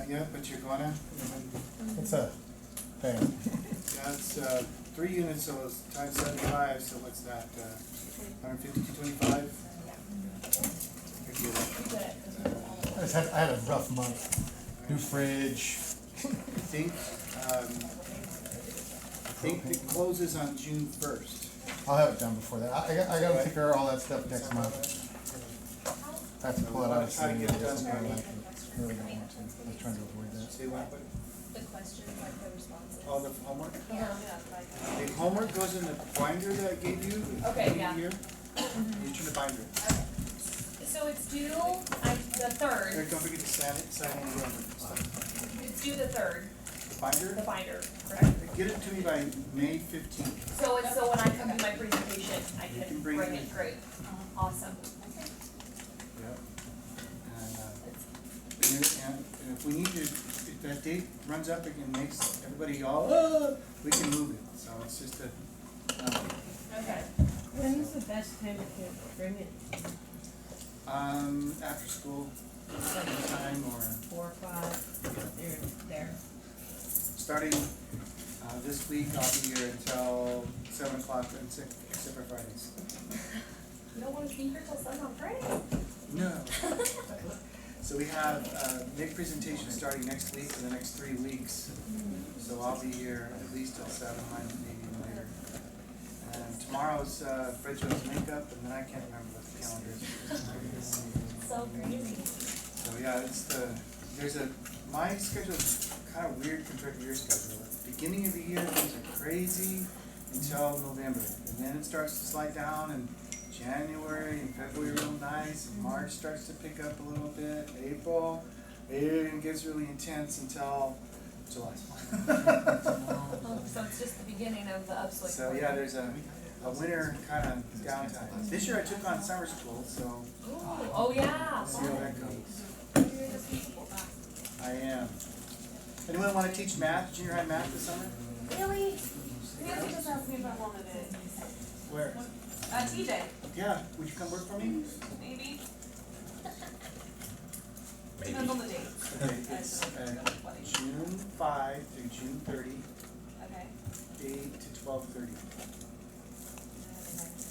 Yeah, but you're gonna? It's a thing. Yeah, it's 3 units, so it's times 75, so what's that, 150 to 25? I had a rough month. New fridge. I think it closes on June 1st. I'll have it done before that. I gotta take care of all that stuff next month. I have to pull it out of Try to CD. get it done I by- really don't want to. I was trying to avoid that. Say what? The questions, like the responses. All the homework? Yeah. The homework goes in the binder that I gave you. Okay, yeah. Here. You turn the binder. Okay. So it's due, the There, third, don't forget to sign it again. it's due the third, The binder? the binder, correct? Get it to me by May 15th. So it's, so when I come to my presentation, I You can can bring bring it. it, great, awesome. Yep. And if we need to, if that date runs up and makes everybody all, we can move it. So it's just a, Okay. When's the best time to bring it? after school time or 4 or 5? There. starting this week, I'll be here until 7 o'clock except for Fridays. You don't wanna be here till 7 on Friday? No. So we have big presentation starting next week for the next 3 weeks. So I'll be here at least till 7, maybe even later. And tomorrow's Fred Joe's makeup, and then I can't remember what the calendar is. So crazy. So yeah, my schedule is kind of weird compared to your schedule. At the beginning of the year, things are crazy until November. And then it starts to slide down, and January and February real nice, and March starts to pick up a little bit, April, it gets really intense until July. So it's just the beginning of the upswing. So yeah, there's a winter kind of downtime. This year I took on summer school, so Ooh, oh yeah. see how that goes. I am. Anyone want to teach math, junior high math this summer? Really? Nancy just asked me if I wanted it. Where? TJ, Yeah, would you come work for me? maybe? Depends on the date. Okay, it's June 5 through June 30, Okay. 8 to 12:30.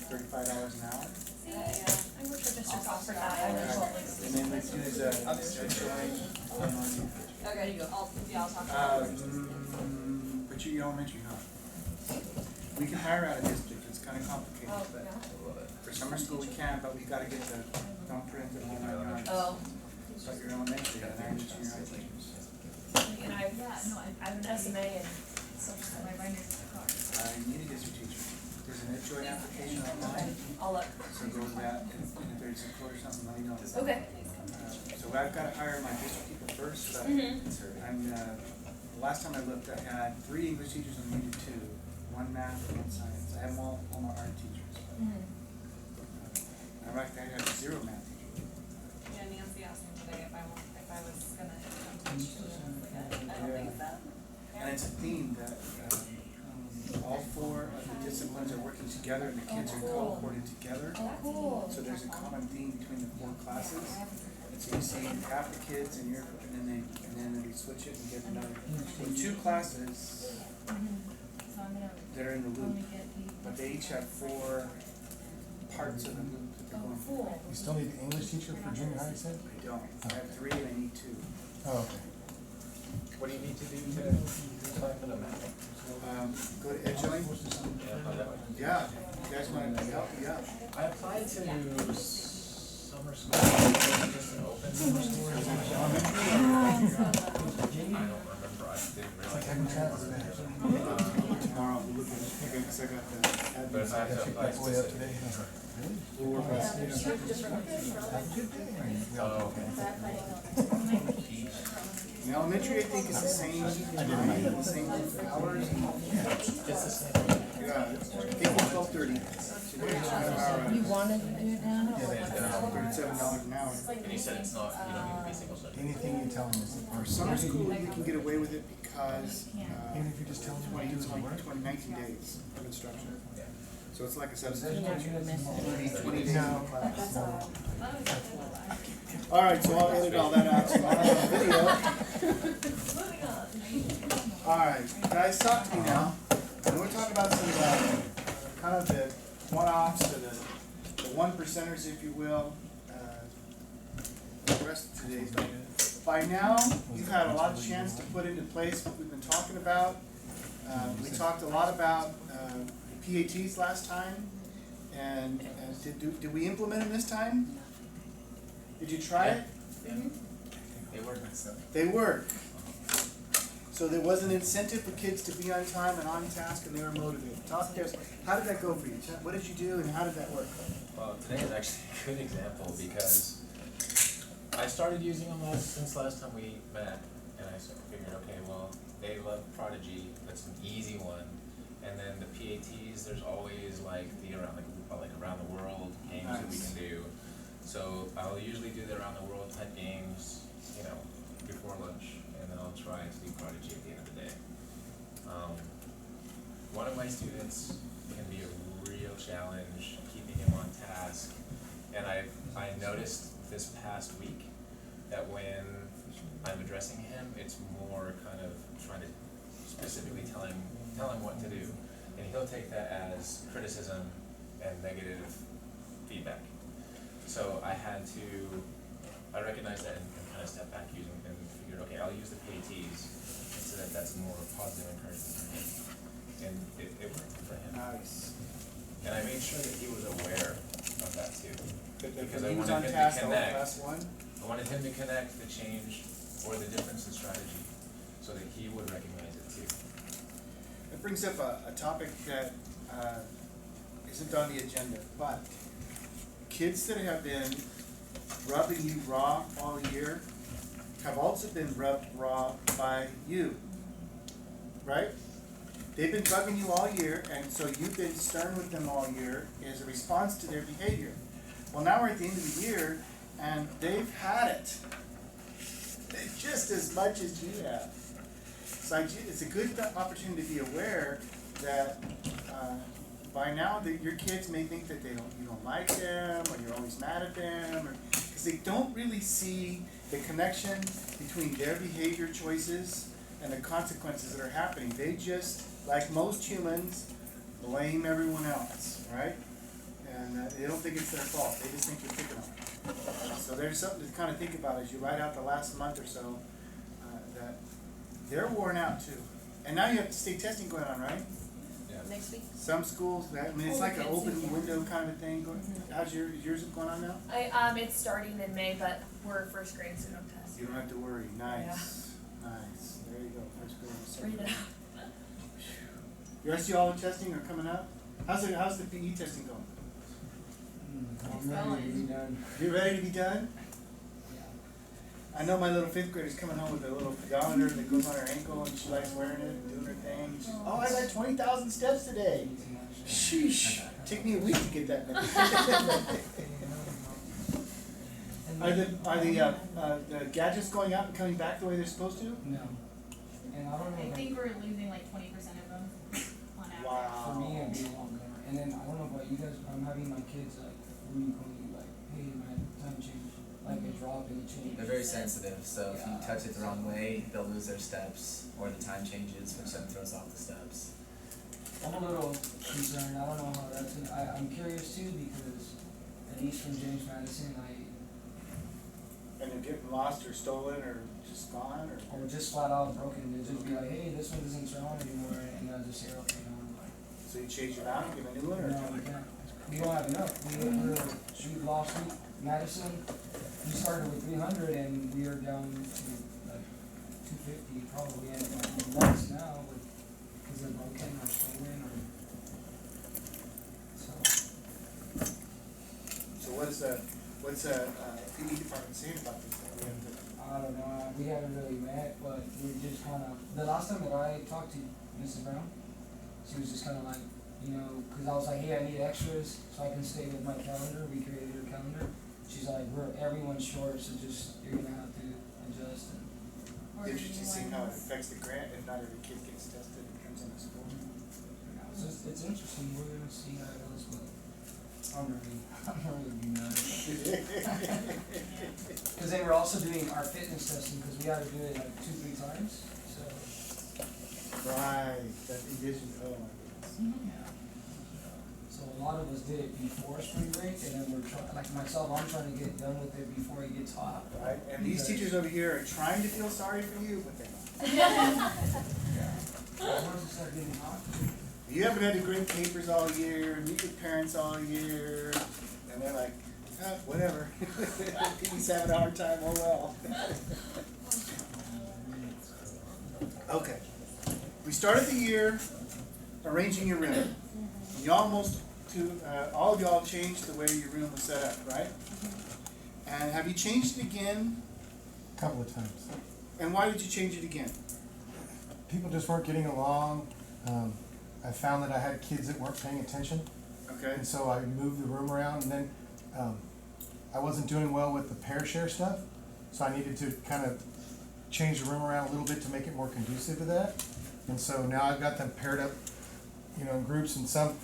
$35 an hour. See, I work for district officer now. And then we do is join. Okay, I'll talk about it. But you're elementary, huh? We can hire out of district, it's kind of complicated, Oh, but no. for summer school we can, but we gotta get the thumbprint and all that. Right. Oh, But you're elementary, and I'm junior high teachers. and I have an SMA and social studies. I need a district teacher. There's an joint application online, I'll look. so go to that, and if there's a code or something, let me know. Okay. So I've gotta hire my district people first, but I'm, the last time I looked, I had 3 English teachers and needed 2, 1 math and 1 science. I have all my art teachers. I had 0 math teachers. Yeah, Nancy asked me today if I was gonna come teach. I don't think so. And it's a theme that all 4 of the disciplines are working together and the kids are cohorted together. Oh, cool. So there's a common theme between the 4 classes. And so you see half the kids and then they switch it and get another. So 2 classes that are in the loop, but they each have 4 parts of the loop that they're going through. Cool. You still need an English teacher for junior high, you said? I don't. I have 3 and I need 2. Oh, okay. What do you need to do to apply for the map? Go to EdJoin. Yeah, you guys want to help me out? I applied to summer school, just an open summer school. I don't remember, I didn't realize. Tomorrow, we'll look at it again, because I got the But if I have to apply Picked way up today. We'll work on it. Oh, In elementary, I think it's the same time, the same hours. it's the same. Yeah, it's 12:30. You wanted to do it now? $37 an hour. And he said it's not, you don't need to be single study. Anything you tell them is For summer school, you can get away with it because Even if you just tell them what to do in the work. 19 days of instruction. Yeah. So it's like a You're substitute. not gonna miss it. 20 days in No. class. All right, so I'll edit all that out tomorrow on video. Alright, guys, talk to me now. And we're talking about some, kind of the one-offs, or the one percenters, if you will, the rest of today's. By now, you've had a lot of chance to put into place what we've been talking about. We talked a lot about, PATs last time, and did we implement them this time? Did you try it? They work. They work. So there was an incentive for kids to be on time and on task, and they were motivated. Talk to us. How did that go for you? What did you do, and how did that work? Well, today is actually a good example because I started using them since last time we met, and I sort of figured, okay, well, they love Prodigy, that's an easy one, and then the PATs, there's always like the around the world games that we can do. So I'll usually do the around the world type games, you know, before lunch, and then I'll try to do Prodigy at the end of the day. One of my students can be a real challenge keeping him on task, and I noticed this past week that when I'm addressing him, it's more kind of trying to specifically tell him what to do, and he'll take that as criticism and negative feedback. So I recognized that and kind of stepped back using and figured, okay, I'll use the PATs so that that's more positive encouragement for him, and it worked for him. Nice. And I made sure that he was aware of that too. Because I He was wanted on him to task all connect. last one. I wanted him to connect the change or the difference in strategy so that he would recognize it too. It brings up a topic that isn't on the agenda, but kids that have been rubbing you raw all year have also been rubbed raw by you, right? They've been bugging you all year, and so you've been stern with them all year as a response to their behavior. Well, now we're at the end of the year, and they've had it just as much as you have. So it's a good opportunity to be aware that by now that your kids may think that you don't like them, or you're always mad at them, or because they don't really see the connection between their behavior choices and the consequences that are happening. They just, like most humans, blame everyone else, right? And they don't think it's their fault. They just think you're picking on them. So there's something to kind of think about as you write out the last month or so, that they're worn out too. And now you have state testing going on, right? Yeah. Next week? Some schools, it's like an open window kind of thing going. How's yours going on now? It's starting in May, but we're first grade, so no test. You don't have to worry. Nice. Nice. There you go. First grade. Read it out. The rest of y'all are testing or coming up? How's the PE testing going? I'm ready to be done. You ready to be done? I know my little 5th grader's coming home with a little pedometer that goes on her ankle, and she likes wearing it and doing her thing. She's, oh, I got 20,000 steps today. Sheesh. Took me a week to get that many. Are the gadgets going out and coming back the way they're supposed to? No. And I don't know. I think we're losing like 20% of them on average. Wow. For me, it'd be longer. And then I don't know about you guys, but I'm having my kids like frequently like, hey, my time change, like a drop in the change. They're very sensitive, so if you touch it the wrong way, they'll lose their steps, or the time changes, which then throws off the steps. I'm a little concerned. I don't know how that's gonna. I'm curious too because at least from James Madison, And they're getting lost or stolen or just gone or? or just flat out broken. They just be like, hey, this one doesn't turn on anymore, and I'll just say, okay, no. So you change it out and give a new one or? No, we can't. We don't have enough. We lost Madison. We started with 300 and we are down to like 250 probably, and less now because they're broken or stolen or so. So what's the PD department saying about this? We have to, I don't know. We haven't really met, but we just kind of. The last time that I talked to Mrs. Brown, she was just kind of like, you know, because I was like, hey, I need extras so I can stay with my calendar. We created her calendar. She's like, everyone's short, so just you're gonna have to adjust. And interesting seeing how it affects the grant if not every kid gets tested and comes into school. so it's interesting. We're gonna see how it goes, but I'm really nervous. Because they were also doing our fitness testing because we had to do it like 2-3 times. So Right, that edition, oh my goodness. So a lot of us did it before spring break, and then we're trying, like myself, I'm trying to get done with it before it gets hot. Right, and these Because- teachers over here are trying to feel sorry for you, but they're not. Once it starts getting hot, You haven't had to grade papers all year, meet with parents all year, and they're like, whatever. He's having a hard time, oh well. Okay, we started the year arranging your room. You almost, all of y'all changed the way your room was set up, right? And have you changed it again? Couple of times. And why did you change it again? People just weren't getting along. I found that I had kids that weren't paying attention, Okay, and so I moved the room around, and then, I wasn't doing well with the pair share stuff, so I needed to kind of change the room around a little bit to make it more conducive to that. And so now I've got them paired up, you know, in groups, and some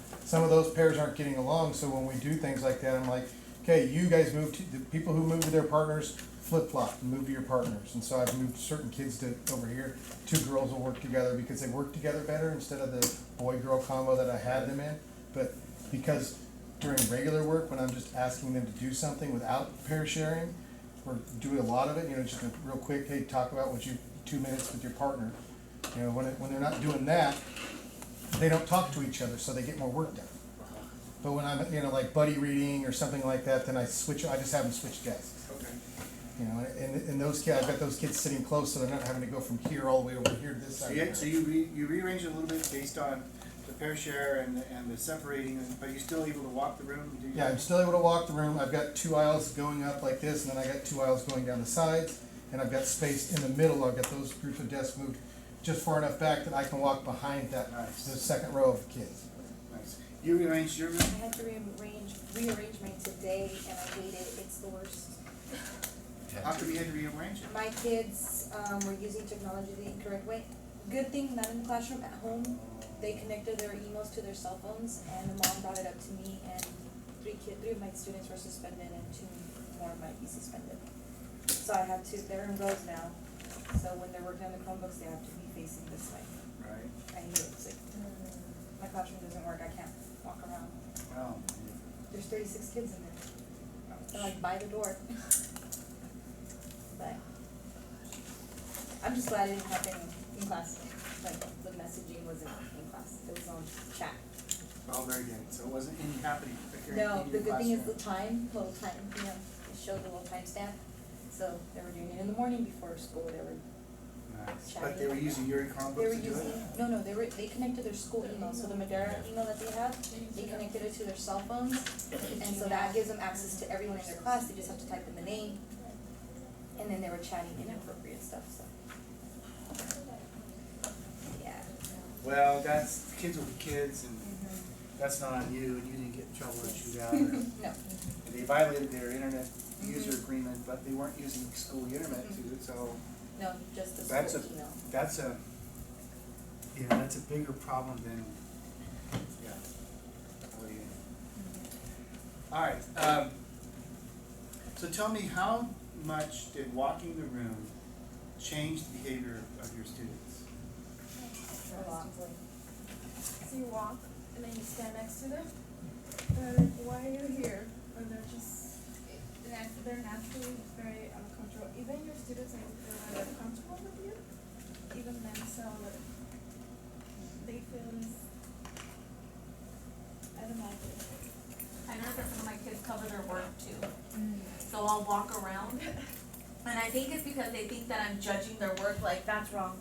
of those pairs aren't getting along, so when we do things like that, I'm like, okay, you guys move to, the people who move to their partners, flip-flop and move to your partners. And so I've moved certain kids to over here. 2 girls will work together because they work together better instead of the boy-girl combo that I had them in. But because during regular work, when I'm just asking them to do something without pair sharing, or do a lot of it, you know, just a real quick, hey, talk about what you, 2 minutes with your partner. You know, when they're not doing that, they don't talk to each other, so they get more work done. But when I'm, you know, like buddy reading or something like that, then I just have them switch desks. okay. You know, and those kids, I've got those kids sitting close, so they're not having to go from here all the way over here to this So side. you rearranged it a little bit based on the pair share and the separating, but you're still able to walk the room and do your. Yeah, I'm still able to walk the room. I've got 2 aisles going up like this, and then I got 2 aisles going down the sides, and I've got space in the middle. I've got those groups of desks moved just far enough back that I can walk behind that, Nice. the second row of kids. Nice. You rearranged your room? I had to rearrange mine today, and I hate it. It's the worst. How come you had to rearrange it? My kids were using technology the incorrect way. Good thing, not in the classroom. At home, they connected their emails to their cell phones, and the mom brought it up to me, and 3 of my students were suspended, and 2 more might be suspended. So I have to. They're in rows now. So when they're working on the Chromebooks, they have to be facing this way. Right. I hate it. It's like, my classroom doesn't work. I can't walk around. Oh. There's 36 kids in there. They're like by the door. But I'm just glad it didn't happen in class. Like the messaging wasn't in class. It was on chat. Oh, very good. So it wasn't happening in No, your the good thing is the classroom. little time, you know, it showed the little timestamp. So they were doing it in the morning before school. They were Nice. But they were using your Chromebook They were to do using, it? they connected their school email, so the Madera email that they have, they connected it to their cell phones. And so that gives them access to everyone in their class, they just have to type in the name. And then they were chatting inappropriate stuff, so. Yeah. Well, kids will be kids, and that's not on you, and you didn't get in trouble or shoot out, or, No, they violated their internet user agreement, but they weren't using school internet to do it, so no, just the That's school a- email. that's that's a bigger problem than, yeah. What do you- Alright, so tell me, how much did walking the room change the behavior of your students? A lot. So you walk and then you stand next to them. They're like, why are you here? Or they're just, they're naturally very uncomfortable. Even your students are very uncomfortable with you. Even themselves, they feel this. I don't know. I noticed that some of my kids cover their work too. So I'll walk around. And I think it's because they think that I'm judging their work, like that's wrong.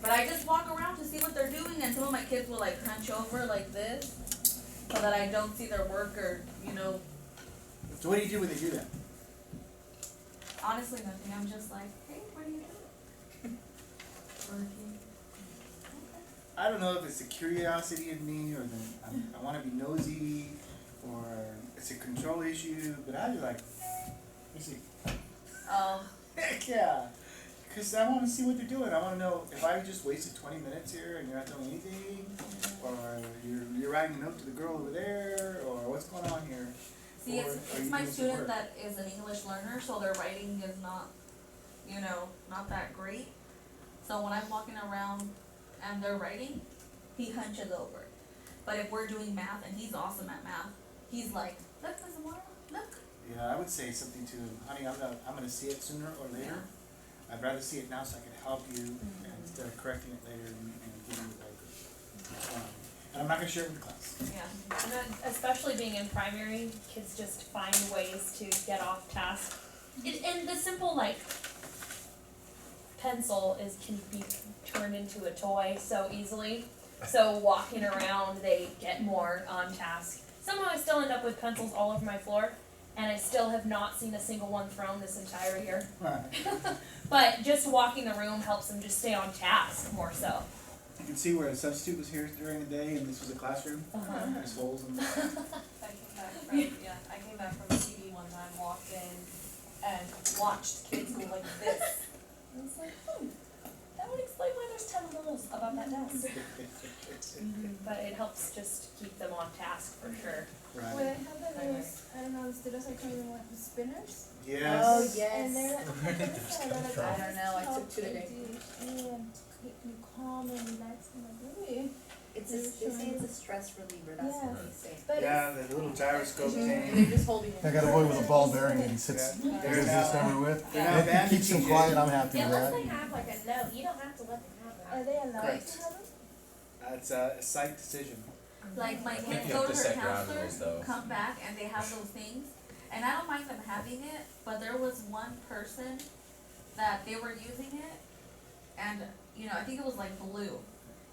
But I just walk around to see what they're doing, and some of my kids will like hunch over like this so that I don't see their work, or, you know, So what do you do when they do that? honestly nothing. I'm just like, hey, what are you doing? Working. I don't know if it's the curiosity in me, or I wanna be nosy, or it's a control issue, but I just like, let's see. Oh, Heck yeah, because I want to see what they're doing. I want to know if I just wasted 20 minutes here and you're not doing anything, or you're writing a note to the girl over there, or what's going on here. see, Or are it's you my doing some student work? that is an English learner, so their writing is not, you know, not that great. So when I'm walking around and they're writing, he hunches over. But if we're doing math, and he's awesome at math, he's like, look, Mrs. Moore, look. Yeah, I would say something to him, honey, I'm gonna see it sooner or later. I'd rather see it now so I can help you instead of correcting it later and giving you like, and I'm not gonna share it with the class. Yeah, and then especially being in primary, kids just find ways to get off task. And the simple like pencil can be turned into a toy so easily. So walking around, they get more on task. Somehow I still end up with pencils all over my floor, and I still have not seen a single one thrown this entire year. Right. But just walking the room helps them just stay on task more so. You can see where a substitute was here during the day and this was a classroom. There's holes in the. I came back from TV one time, walked in and watched kids go like this. And it's like, that would explain why there's 10 holes above that desk. But it helps just keep them on task for sure. Right. When I have the those, I don't know, the students are coming with the spinners. Yes. Oh, And yes. they're like, I don't know, I took two today. And keep you calm and relaxed. I'm like, really? It's a, they say it's a stress reliever, that's what they say. But Yeah, the little gyroscope thing. They're just holding it. I got a boy with a ball bearing that he sits, Yeah. does this number with. They're now And if banned he keeps in them TJ. quiet, I'm happy with Unless that. they have like a note, you don't have to let them have that. are they allowed Correct. to have them? It's a psych decision. Like my think kids you go have to to her set ground counselor, rules, though. come back and they have those things, and I don't mind them having it, but there was one person that they were using it, and, you know, I think it was like blue.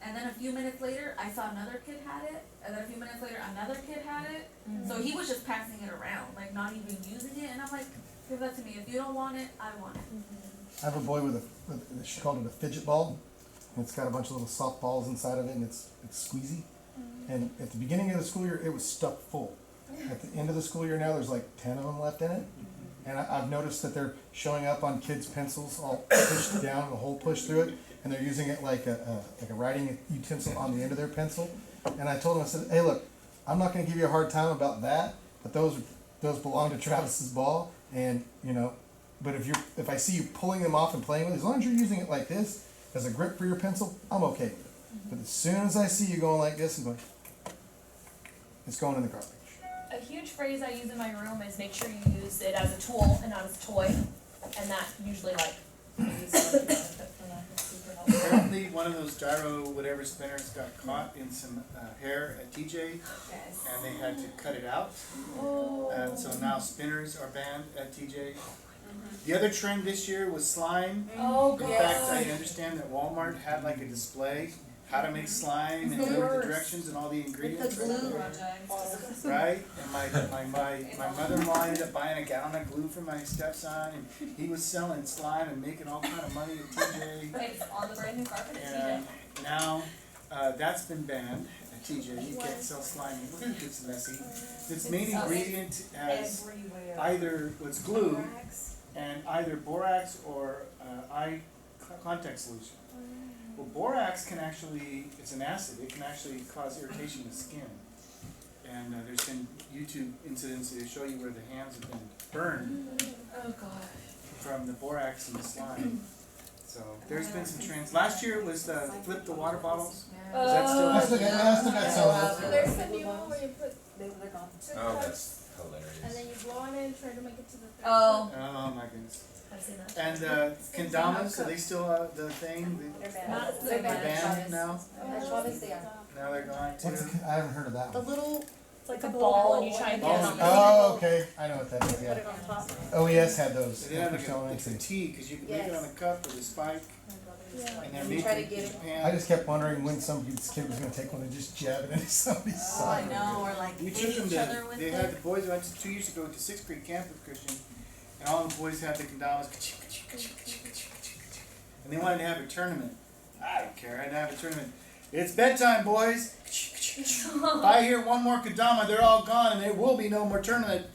And then a few minutes later, I saw another kid had it, and then a few minutes later, another kid had it. So he was just passing it around, like not even using it, and I'm like, give that to me, if you don't want it, I want it. I have a boy with she called it a fidget ball. And it's got a bunch of little soft balls inside of it, and it's squeezy. And at the beginning of the school year, it was stuffed full. At the end of the school year now, there's like 10 of them left in it. And I've noticed that they're showing up on kids' pencils, all pushed down, the hole pushed through it, and they're using it like a writing utensil on the end of their pencil. And I told them, I said, hey, look, I'm not going to give you a hard time about that, but those belong to Travis's ball, and you know. But if I see you pulling them off and playing with it, as long as you're using it like this as a grip for your pencil, I'm okay with it. But as soon as I see you going like this, I'm going, it's going in the garbage. A huge phrase I use in my room is make sure you use it as a tool and not as a toy. And that usually like maybe some benefit for that. It's super helpful. Apparently, one of those gyro whatever spinners got caught in some hair at TJ, Yes. and they had to cut it out. Oh. And so now spinners are banned at TJ. The other trend this year was slime. Oh, In fact, I understand that Walmart had like a display, how to make slime and what are the directions and all the ingredients. With the glue. Project. Right? And my mother-in-law ended up buying a gallon of glue for my stepson, and he was selling slime and making all kind of money at TJ. It's on the brand new carpet at And TJ. now, that's been banned at TJ. You can't sell slime. It's messy. Its main ingredient has Everywhere. either, it's glue, and either borax or eye contact solution. Well, borax can actually, it's an acid, it can actually cause irritation of the skin. And there's been YouTube incidents that show you where the hands have been burned Oh god. from the borax and the slime. So there's been some trends. Last year it was the flip the water bottles. Is that still? I still got some of those. There's a new one where you put They're gone. two Oh, cups that's and hilarious. then you blow on it and try to make it to the third Oh. cup. Oh my goodness. I've seen that. And kendamas, are they still the thing? They're banned. Not- They're They're banned. banned now? At Travis they are. Now they're gone too? I haven't heard of that The one. little, It's like a ball and you try and get it on the Oh, okay, I know what that is, put it yeah. on top. OES had those. They have like for selling it's a too. tea, cause you can make it Yes. on a cup with a spike, Yeah. and they're And made you try from to get it. Japan. I just kept wondering when some kid was gonna take one and just jab it into somebody's Oh, I side. know, or like We hit took them each other with they it. had the boys, I went to 2 years ago to Sixth Grade Camp with Christian, and all the boys had the kendamas, and they wanted to have a tournament. I don't care, I had to have a tournament. It's bedtime, boys. If I hear one more kendama, they're all gone, and there will be no more tournament.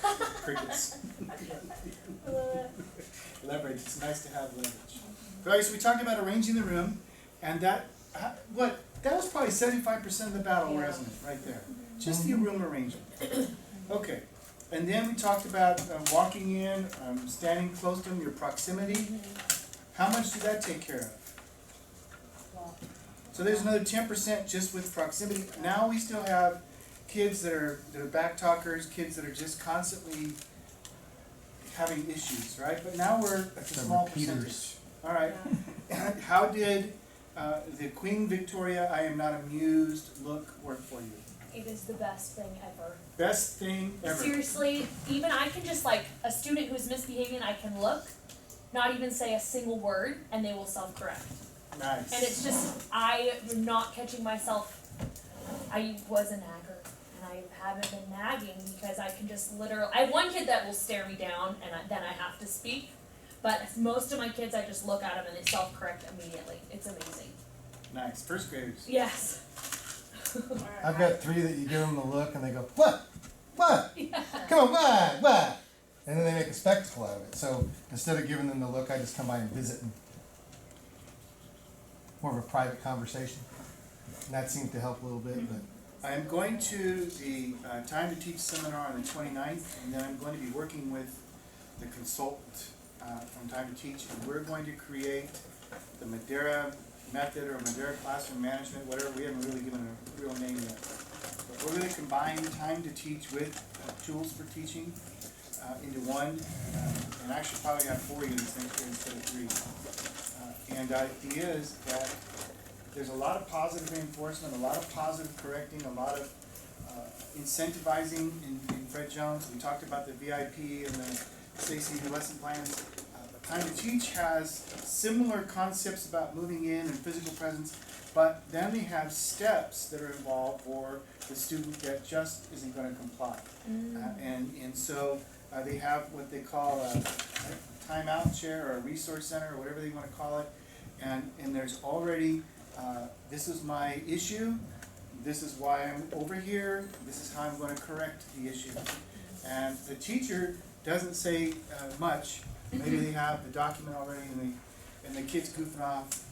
Crickets. Leverage, it's nice to have leverage. Right, so we talked about arranging the room, and that was probably 75% of the battle, wasn't it, right there? Just the room arrangement. Okay, and then we talked about walking in, standing close to them, your proximity. How much did that take care of? So there's another 10% just with proximity. Now we still have kids that are back talkers, kids that are just constantly having issues, right? But now we're at the The small repeaters. percentage. All right. How did the Queen Victoria I am not amused look work for you? It is the best thing ever. Best thing ever. Seriously, even I can just like, a student who's misbehaving, I can look, not even say a single word, and they will self-correct. Nice. And it's just, I am not catching myself. I was a nagger, and I haven't been nagging because I can just literally, I have one kid that will stare me down, and then I have to speak. But most of my kids, I just look at them and they self-correct immediately. It's amazing. Nice. First graders. Yes. I've got 3 that you give them the look and they go, what? What? Yeah. Come on, what? And then they make a spectacle out of it. So instead of giving them the look, I just come by and visit and more of a private conversation. And that seemed to help a little bit, but I am going to the Time to Teach seminar on the 29th, and then I'm going to be working with the consultant from Time to Teach, and we're going to create the Madeira method or Madeira classroom management, whatever. We haven't really given a real name yet. But we're going to combine Time to Teach with tools for teaching into one, and actually probably have 4 units next year instead of 3. And the idea is that there's a lot of positive reinforcement, a lot of positive correcting, a lot of incentivizing in Fred Jones. We talked about the VIP and the SACD lesson plans. Time to Teach has similar concepts about moving in and physical presence, but then they have steps that are involved for the student that just isn't going to comply. And so they have what they call a timeout chair or a resource center or whatever they want to call it. And there's already, this is my issue, this is why I'm over here, this is how I'm going to correct the issue. And the teacher doesn't say much. Maybe they have the document already and the kid's goofing off,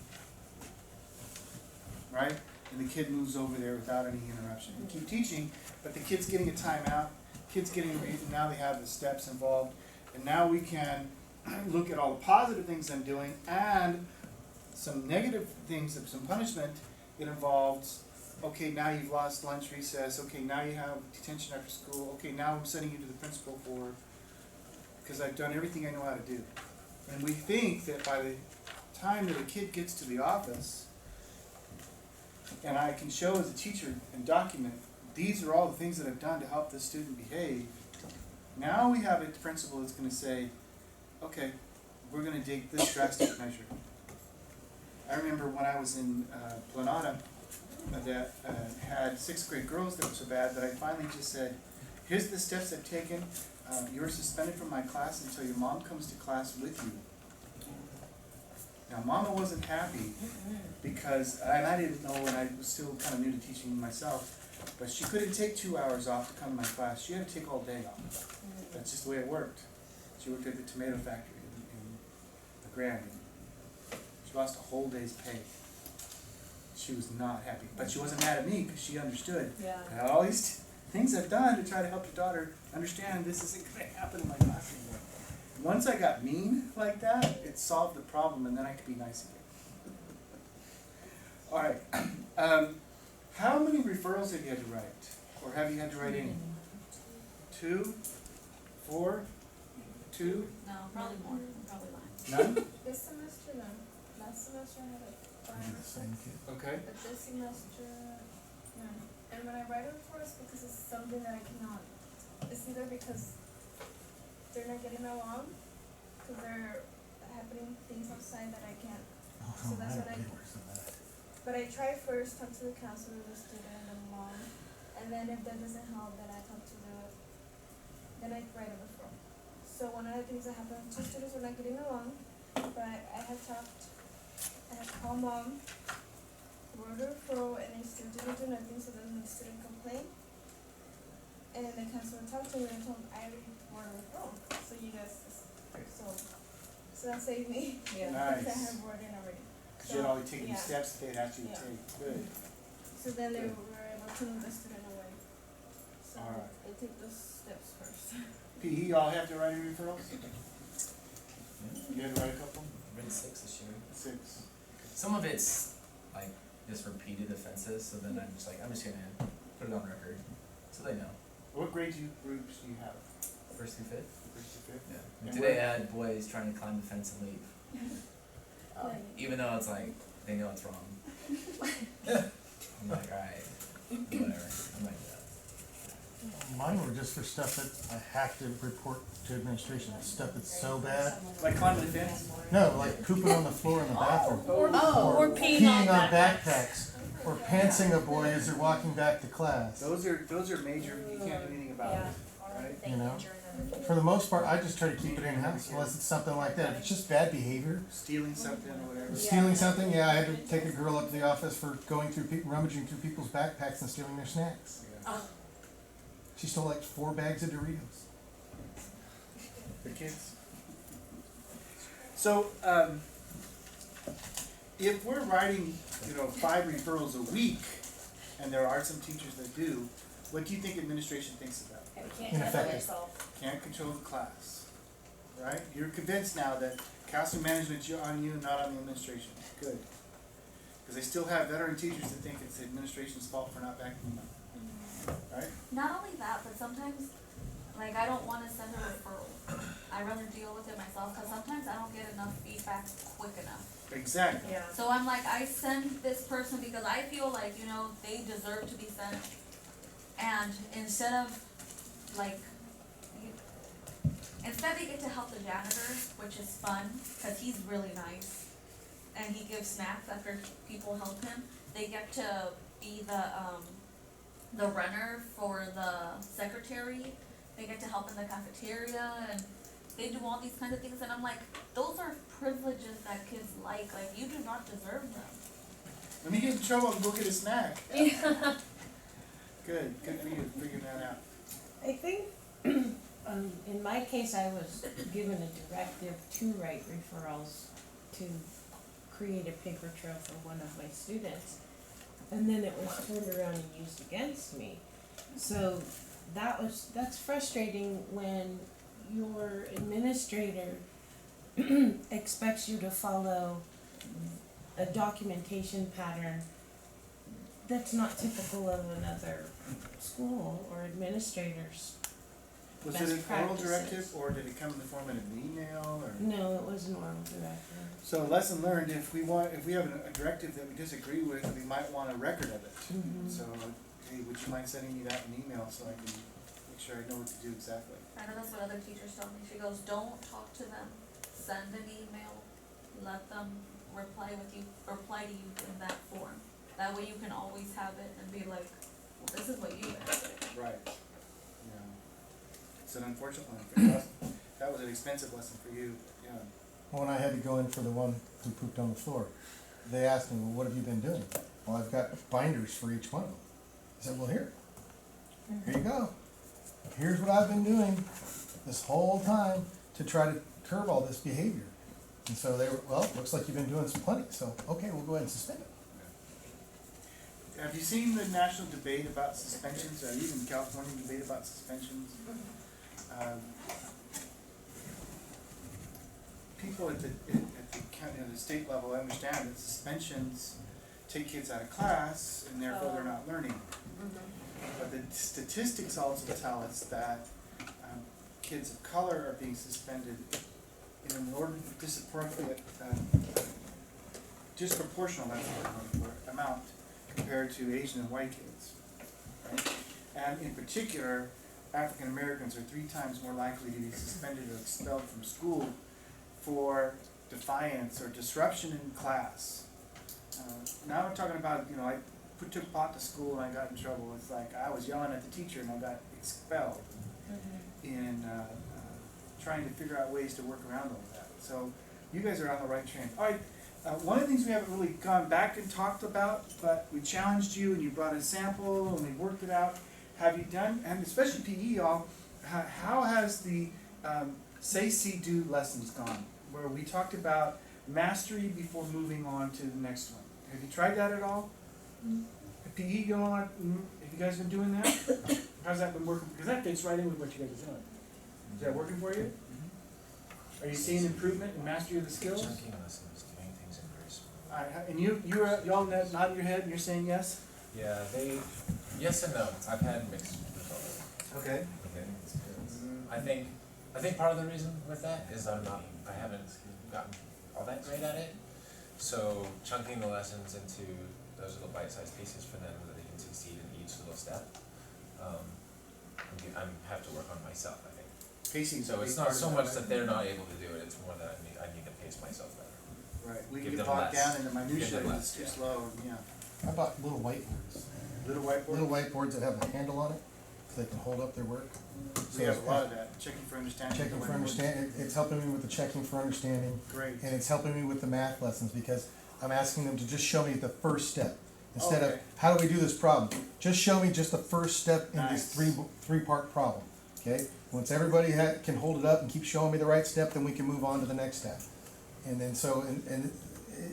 right? And the kid moves over there without any interruption. We keep teaching, but the kid's getting a timeout, kid's getting a reason, now they have the steps involved. And now we can look at all the positive things I'm doing and some negative things, some punishment. It involves, okay, now you've lost lunch recess, okay, now you have detention after school, okay, now I'm sending you to the principal for, because I've done everything I know how to do. And we think that by the time that a kid gets to the office, and I can show as a teacher and document, these are all the things that I've done to help this student behave. Now we have a principal that's going to say, okay, we're going to take this drastic measure. I remember when I was in Planada that had 6th grade girls that were so bad that I finally just said, here's the steps I've taken. You're suspended from my class until your mom comes to class with you. Now, Mama wasn't happy because, and I didn't know, and I was still kind of new to teaching myself, but she couldn't take 2 hours off to come to my class. She had to take all day off. That's just the way it worked. She worked at the tomato factory in the Grand. She lost a whole day's pay. She was not happy, but she wasn't mad at me because she understood. Yeah. And all these things I've done to try to help your daughter understand this isn't going to happen in my class anymore. Once I got mean like that, it solved the problem, and then I could be nice again. All right. How many referrals have you had to write? Or have you had to write any? 2? 4? 2? No, probably more, probably less. None? This semester, no. Last semester I had a I'm the same kid. Okay. but this semester, no. And when I write it for us, because it's something that I cannot, it's either because they're not getting along, because they're happening things outside that I can't. So that's what but I try first, talk to the counselor, the student, and the mom, and then if that doesn't help, then I talk to then I write a referral. So one of the things that happened, 2 students were not getting along, but I had called mom, wrote a referral, and they still didn't do nothing, so then the student complained. And the counselor talked to me and told me I already wrote a referral, so you guys, so that saved me. Yeah. Nice. Because I had wrote in already. Because you had already taken the Yeah. steps that they'd actually Yeah. take. Good. So then they Good. were able to move the student away. So Alright. they take those steps first. PE, y'all have to write any referrals? You had to write a couple? I've written 6 this year. 6. Some of it's like just repeated offenses, so then I'm just gonna put it on record, so they know. What grade groups do you have? First through fifth? First to fifth? Yeah. And Today I had boys trying to climb the fence and leave. Even though it's like, they know it's wrong. I'm like, alright, whatever, I'm like that. Mine were just for stuff that I have to report to administration, stuff that's so bad. Like climbing the fence? No, like pooping on the floor in the bathroom. Or peeing Peeing on on backpacks. backpacks, or pantsing a boy as they're walking back to class. Those are major, you can't do anything about it, right? You know, for the most part, I just try to keep it in-house unless it's something like that. If it's just bad behavior, Stealing something or whatever. stealing something, yeah, I had to take a girl up to the office for going through, rummaging through people's backpacks and stealing their snacks. Yeah. She stole like 4 bags of Doritos. The kids. So, if we're writing, 5 referrals a week, and there are some teachers that do, what do you think administration thinks of that? You can't handle Ineffective. yourself. Can't control the class, right? You're convinced now that classroom management's on you, not on the administration. Good. Because they still have veteran teachers that think it's the administration's fault for not backing them up, right? Not only that, but sometimes, like, I don't wanna send a referral. I rather deal with it myself, cause sometimes I don't get enough feedback quick enough. Exactly. Yeah. So I'm like, I send this person because I feel like, they deserve to be sent. And instead of, like, instead they get to help the janitor, which is fun, cause he's really nice. And he gives snacks after people help him. They get to be the runner for the secretary. They get to help in the cafeteria and they do all these kinds of things and I'm like, those are privileges that kids like you do not deserve them. Let me get in trouble and go get a snack. Good for you figuring that out. I think, in my case, I was given a directive to write referrals to create a paper trail for one of my students. And then it was turned around and used against me. So that's frustrating when your administrator expects you to follow a documentation pattern that's not typical of another school or administrators. Was Best it an oral practices. directive or did it come in the form of an email or? No, it was an oral directive. So lesson learned, if we have a directive that we disagree with, we might want a record of it. Mhm. So, hey, would you mind sending me that in email so I can make sure I know what to do exactly? I know that's what other teachers tell me. She goes, don't talk to them, send an email, let them reply to you in that form. That way you can always have it and be like, well, this is what you said. Right. Yeah. It's an unfortunate one for us. That was an expensive lesson for you, yeah. When I had to go in for the one who pooped on the floor, they asked me, well, what have you been doing? Well, I've got binders for each one of them. I said, well, here you go. Here's what I've been doing this whole time to try to curb all this behavior. And so they were, well, looks like you've been doing some plenty, so, okay, we'll go ahead and suspend it. Have you seen the national debate about suspensions, or even California debate about suspensions? People at the county, the state level understand that suspensions take kids out of class and therefore they're not learning. But the statistics also tell us that kids of color are being suspended in an disproportional amount compared to Asian and white kids, right? And in particular, African Americans are 3 times more likely to be suspended or expelled from school for defiance or disruption in class. Now we're talking about, I took pot to school and I got in trouble. It's like I was yelling at the teacher and I got expelled in trying to figure out ways to work around all of that. So you guys are on the right train. All right. One of the things we haven't really gone back and talked about, but we challenged you and you brought a sample and we worked it out. Have you done, and especially PE, y'all, how has the say, see, do lessons gone? Where we talked about mastery before moving on to the next one. Have you tried that at all? PE going on? Have you guys been doing that? How's that been working? Because that fits right in with what you guys are doing. Is that working for you? Are you seeing improvement in mastery of the skills? Chunking lessons, doing things in very small And y'all nodding your head and you're saying yes? Yeah, yes and no. I've had mixed results. Okay. I think part of the reason with that is I haven't gotten all that great at it. So chunking the lessons into those little bite-sized pieces for them that they can succeed in each little step. I have to work on myself, I think. Pacing. So it's not so much that they're not able to do it, it's more that I need to pace myself better. Right, we Give can get them bogged less. down in the minutia, Give them and less, it's too yeah. slow, yeah. I bought little whiteboards. Little whiteboard? Little whiteboards that have a handle on it, so they can hold up their work. We have a lot of that, checking for understanding. Checking for understanding, it's helping me with the checking for understanding, Great. and it's helping me with the math lessons, because I'm asking them to just show me the first step. Instead of, Okay. how do we do this problem? Just show me just the first step in this Nice. three-part problem, okay? Once everybody can hold it up and keep showing me the right step, then we can move on to the next step. And then so, and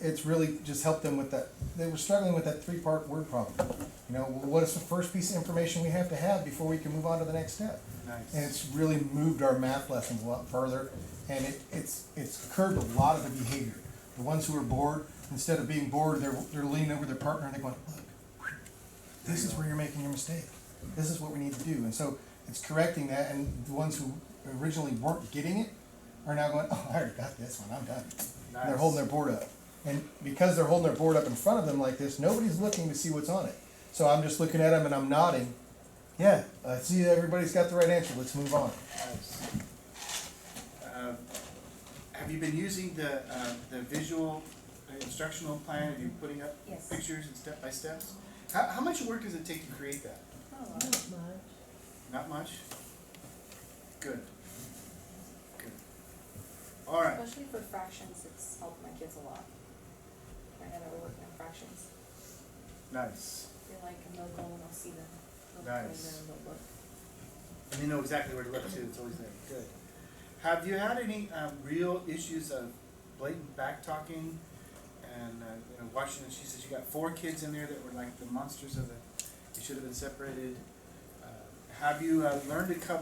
it's really just helped them with that. They were struggling with that three-part word problem. You know, what is the first piece of information we have to have before we can move on to the next step? Nice. And it's really moved our math lessons a lot further, and it's curbed a lot of the behavior. The ones who are bored, instead of being bored, they're leaning over their partner and they're going, look, this is where you're making your mistake. This is what we need to do. And so it's correcting that, and the ones who originally weren't getting it are now going, oh, I already got this one, I'm done. And they're holding their board up. And because they're holding their board up in front of them like this, nobody's looking to see what's on it. So I'm just looking at them and I'm nodding. Yeah, I see everybody's got the right answer, let's move on. Nice. Have you been using the visual instructional plan? Are you putting up Yes. pictures and step by steps? How much work does it take to create that? Oh, Not much. Not much? Good. Good. All right. especially for fractions, it's helped my kids a lot. I know we're working on fractions. Nice. They're like, and they'll go and I'll see them. They'll go in Nice. there and they'll look. And you know exactly where to look too, it's always there, good. Have you had any, real issues of blatant back talking? And, Washington, she said she got 4 kids in there that were like the monsters of they should have been separated. Have you, learned to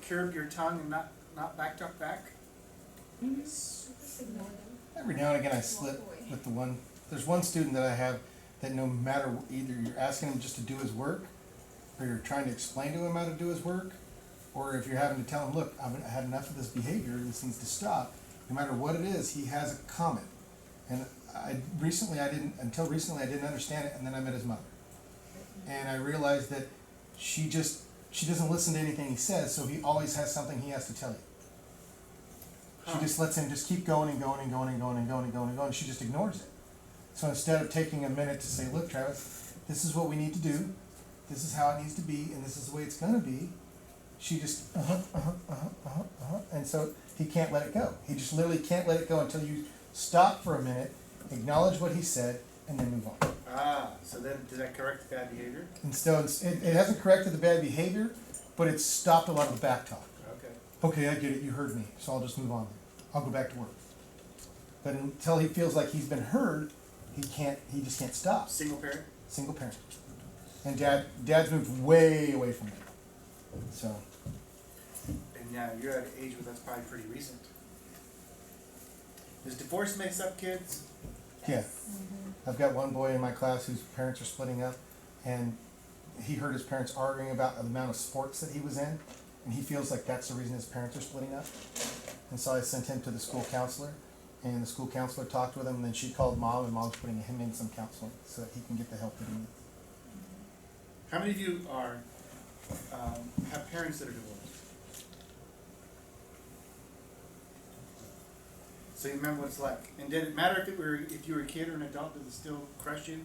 curb your tongue and not back talk back? Just ignore them. Every now and again I slip with there's one student that I have that no matter, either you're asking him just to do his work, or you're trying to explain to him how to do his work, or if you're having to tell him, look, I've had enough of this behavior, this needs to stop, no matter what it is, he has a comment. And until recently I didn't understand it, and then I met his mother. And I realized that she doesn't listen to anything he says, so he always has something he has to tell you. She just lets him just keep going and going and going and going and going and going and going, she just ignores it. So instead of taking a minute to say, look, Travis, this is what we need to do, this is how it needs to be, and this is the way it's gonna be, she just, and so he can't let it go. He just literally can't let it go until you stop for a minute, acknowledge what he said, and then move on. So then, does that correct the bad behavior? And so it hasn't corrected the bad behavior, but it's stopped a lot of the back talk. Okay. Okay, I get it, you heard me, so I'll just move on. I'll go back to work. But until he feels like he's been heard, he just can't stop. Single parent? Single parent. And dad's moved way away from it. So, And yeah, you're at an age where that's probably pretty recent. Does divorce mix up kids? yeah. I've got one boy in my class whose parents are splitting up, and he heard his parents arguing about the amount of sports that he was in, and he feels like that's the reason his parents are splitting up. And so I sent him to the school counselor, and the school counselor talked with him, and then she called mom, and mom's putting him in some counseling so that he can get the help that he needs. How many of you have parents that are divorced? So you remember what it's like. And did it matter if you were a kid or an adult, did it still crush you?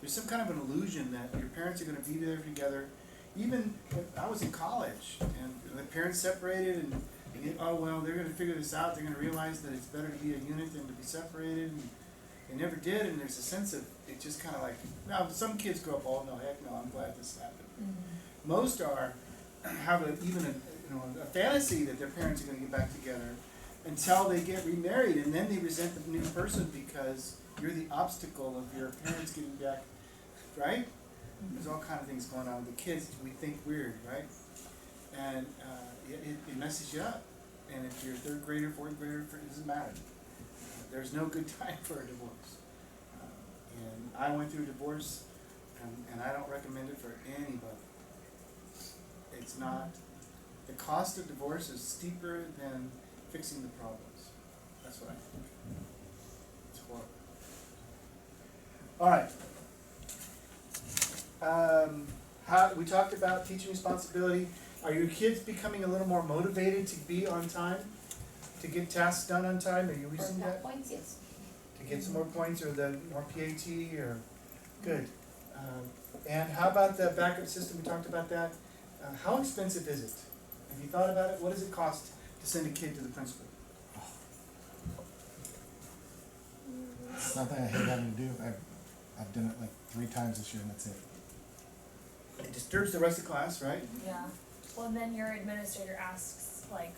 There's some kind of an illusion that your parents are gonna be there together. Even if I was in college and the parents separated and oh well, they're gonna figure this out, they're gonna realize that it's better to be a unit than to be separated, and they never did, and there's a sense of, it just kinda like, now some kids grow up, oh no, heck no, I'm glad this happened. Most have a fantasy that their parents are gonna get back together until they get remarried, and then they resent the new person because you're the obstacle of your parents getting back, right? There's all kind of things going on with the kids, we think weird, right? And it messes you up. And if you're a 3rd grader, 4th grader, it doesn't matter. There's no good time for a divorce. And I went through a divorce, and I don't recommend it for anybody. It's not, the cost of divorce is steeper than fixing the problems. That's what I think. It's horrible. All right. We talked about teaching responsibility. Are your kids becoming a little more motivated to be on time? To get tasks done on time? Are you reaching that? Points, yes. To get some more points or the more PAT or, good. And how about the backup system? We talked about that. How expensive is it? Have you thought about it? What does it cost to send a kid to the principal? Something I hate having to do. I've done it like 3 times this year and that's it. It disturbs the rest of the class, right? Yeah. Well, and then your administrator asks, like,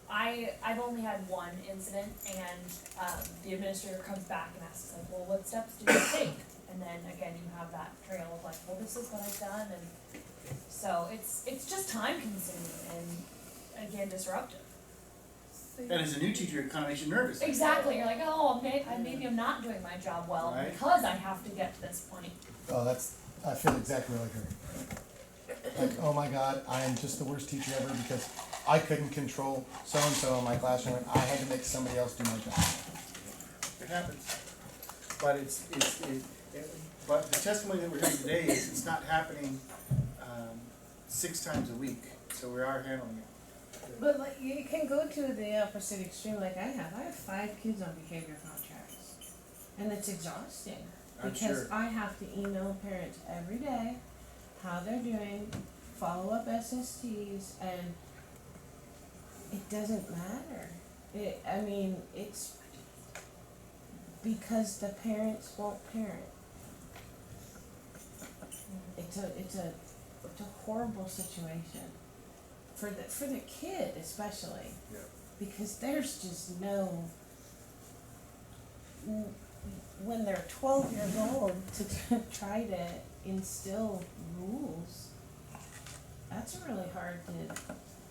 I've only had one incident, and the administrator comes back and asks, like, well, what steps did you take? And then again, you have that trail of like, well, this is what I've done, and so it's just time consuming and again disruptive. So And as a new teacher, it kind of makes you nervous. Exactly. You're like, oh, maybe I'm not doing my job well Right. because I have to get to this point. Oh, I feel exactly like her. Like, oh my God, I am just the worst teacher ever because I couldn't control so-and-so in my classroom and I had to make somebody else do my job. It happens. But but the testimony that we're hearing today is it's not happening 6 times a week, so we are handling it. But like, you can go to the opposite extreme like I have. I have 5 kids on behavior contracts. And it's exhausting. I'm Because sure. I have to email parents every day how they're doing, follow up SSTs, and it doesn't matter. It's because the parents won't parent. It's a horrible situation for the kid especially. Yeah. Because there's just no, when they're 12 years old, to try to instill rules, that's really hard to